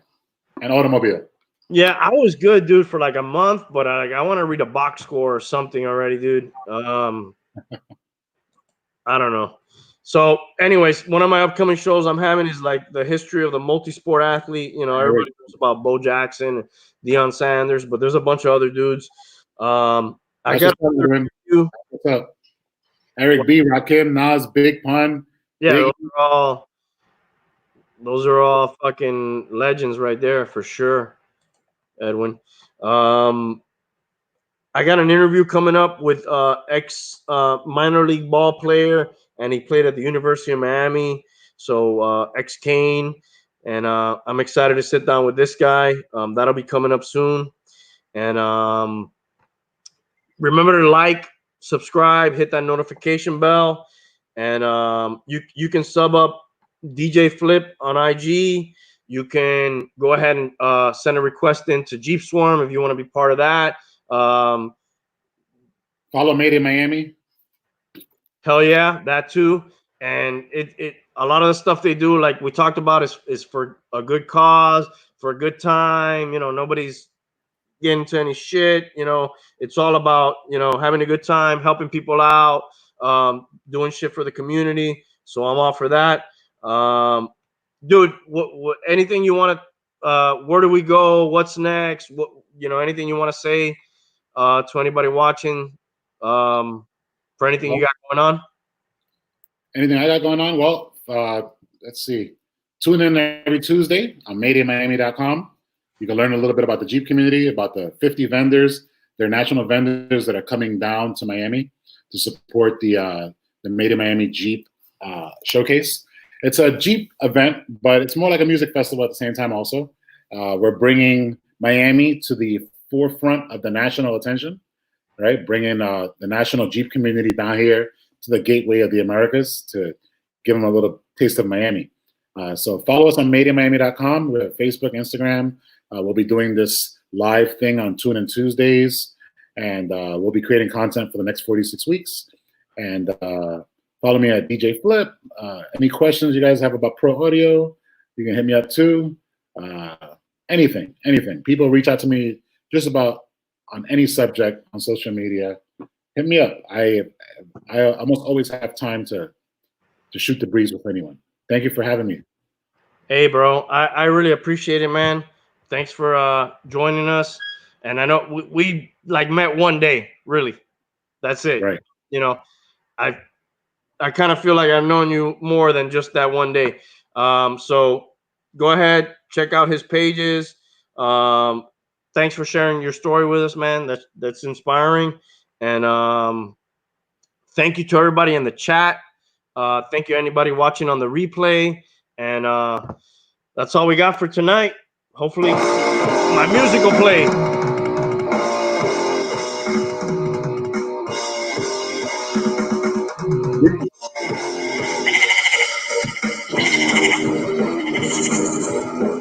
and automobile. Yeah, I was good, dude, for like a month, but I want to read a box score or something already, dude. I don't know. So, anyways, one of my upcoming shows I'm having is like the history of the multi-sport athlete. You know, everybody knows about Bo Jackson, Deion Sanders, but there's a bunch of other dudes. I got you. What's up? Eric B, Rakim, Nas, Big Pun. Yeah, those are all fucking legends right there for sure, Edwin. I got an interview coming up with ex minor league ball player, and he played at the University of Miami. So ex Kane, and I'm excited to sit down with this guy. That'll be coming up soon. And remember to like, subscribe, hit that notification bell, and you can sub up DJ Flip on IG. You can go ahead and send a request into Jeepswarm if you want to be part of that. Follow Made in Miami. Hell yeah, that too. And it a lot of the stuff they do, like we talked about, is for a good cause, for a good time. You know, nobody's getting into any shit. You know, it's all about, you know, having a good time, helping people out, doing shit for the community. So I'm all for that. Dude, what anything you want to, where do we go? What's next? What, you know, anything you want to say to anybody watching, for anything you got going on? Anything I got going on? Well, let's see. Tune in every Tuesday on madeinmiami.com. You can learn a little bit about the Jeep community, about the 50 vendors, their national vendors that are coming down to Miami to support the Made in Miami Jeep showcase. It's a Jeep event, but it's more like a music festival at the same time also. We're bringing Miami to the forefront of the national attention, right? Bringing the national Jeep community down here to the gateway of the Americas to give them a little taste of Miami. So follow us on madeinmiami.com. We're at Facebook, Instagram. We'll be doing this live thing on Tune In Tuesdays, and we'll be creating content for the next 46 weeks. And follow me at DJ Flip. Any questions you guys have about Pro Audio, you can hit me up too. Anything. People reach out to me just about on any subject on social media. Hit me up. I almost always have time to shoot the breeze with anyone. Thank you for having me. Hey, bro. I really appreciate it, man. Thanks for joining us. And I know we like met one day, really. That's it. Right. You know, I kind of feel like I've known you more than just that one day. So go ahead, check out his pages. Thanks for sharing your story with us, man. That's inspiring. And thank you to everybody in the chat. Thank you anybody watching on the replay. And that's all we got for tonight. Hopefully, my music will play.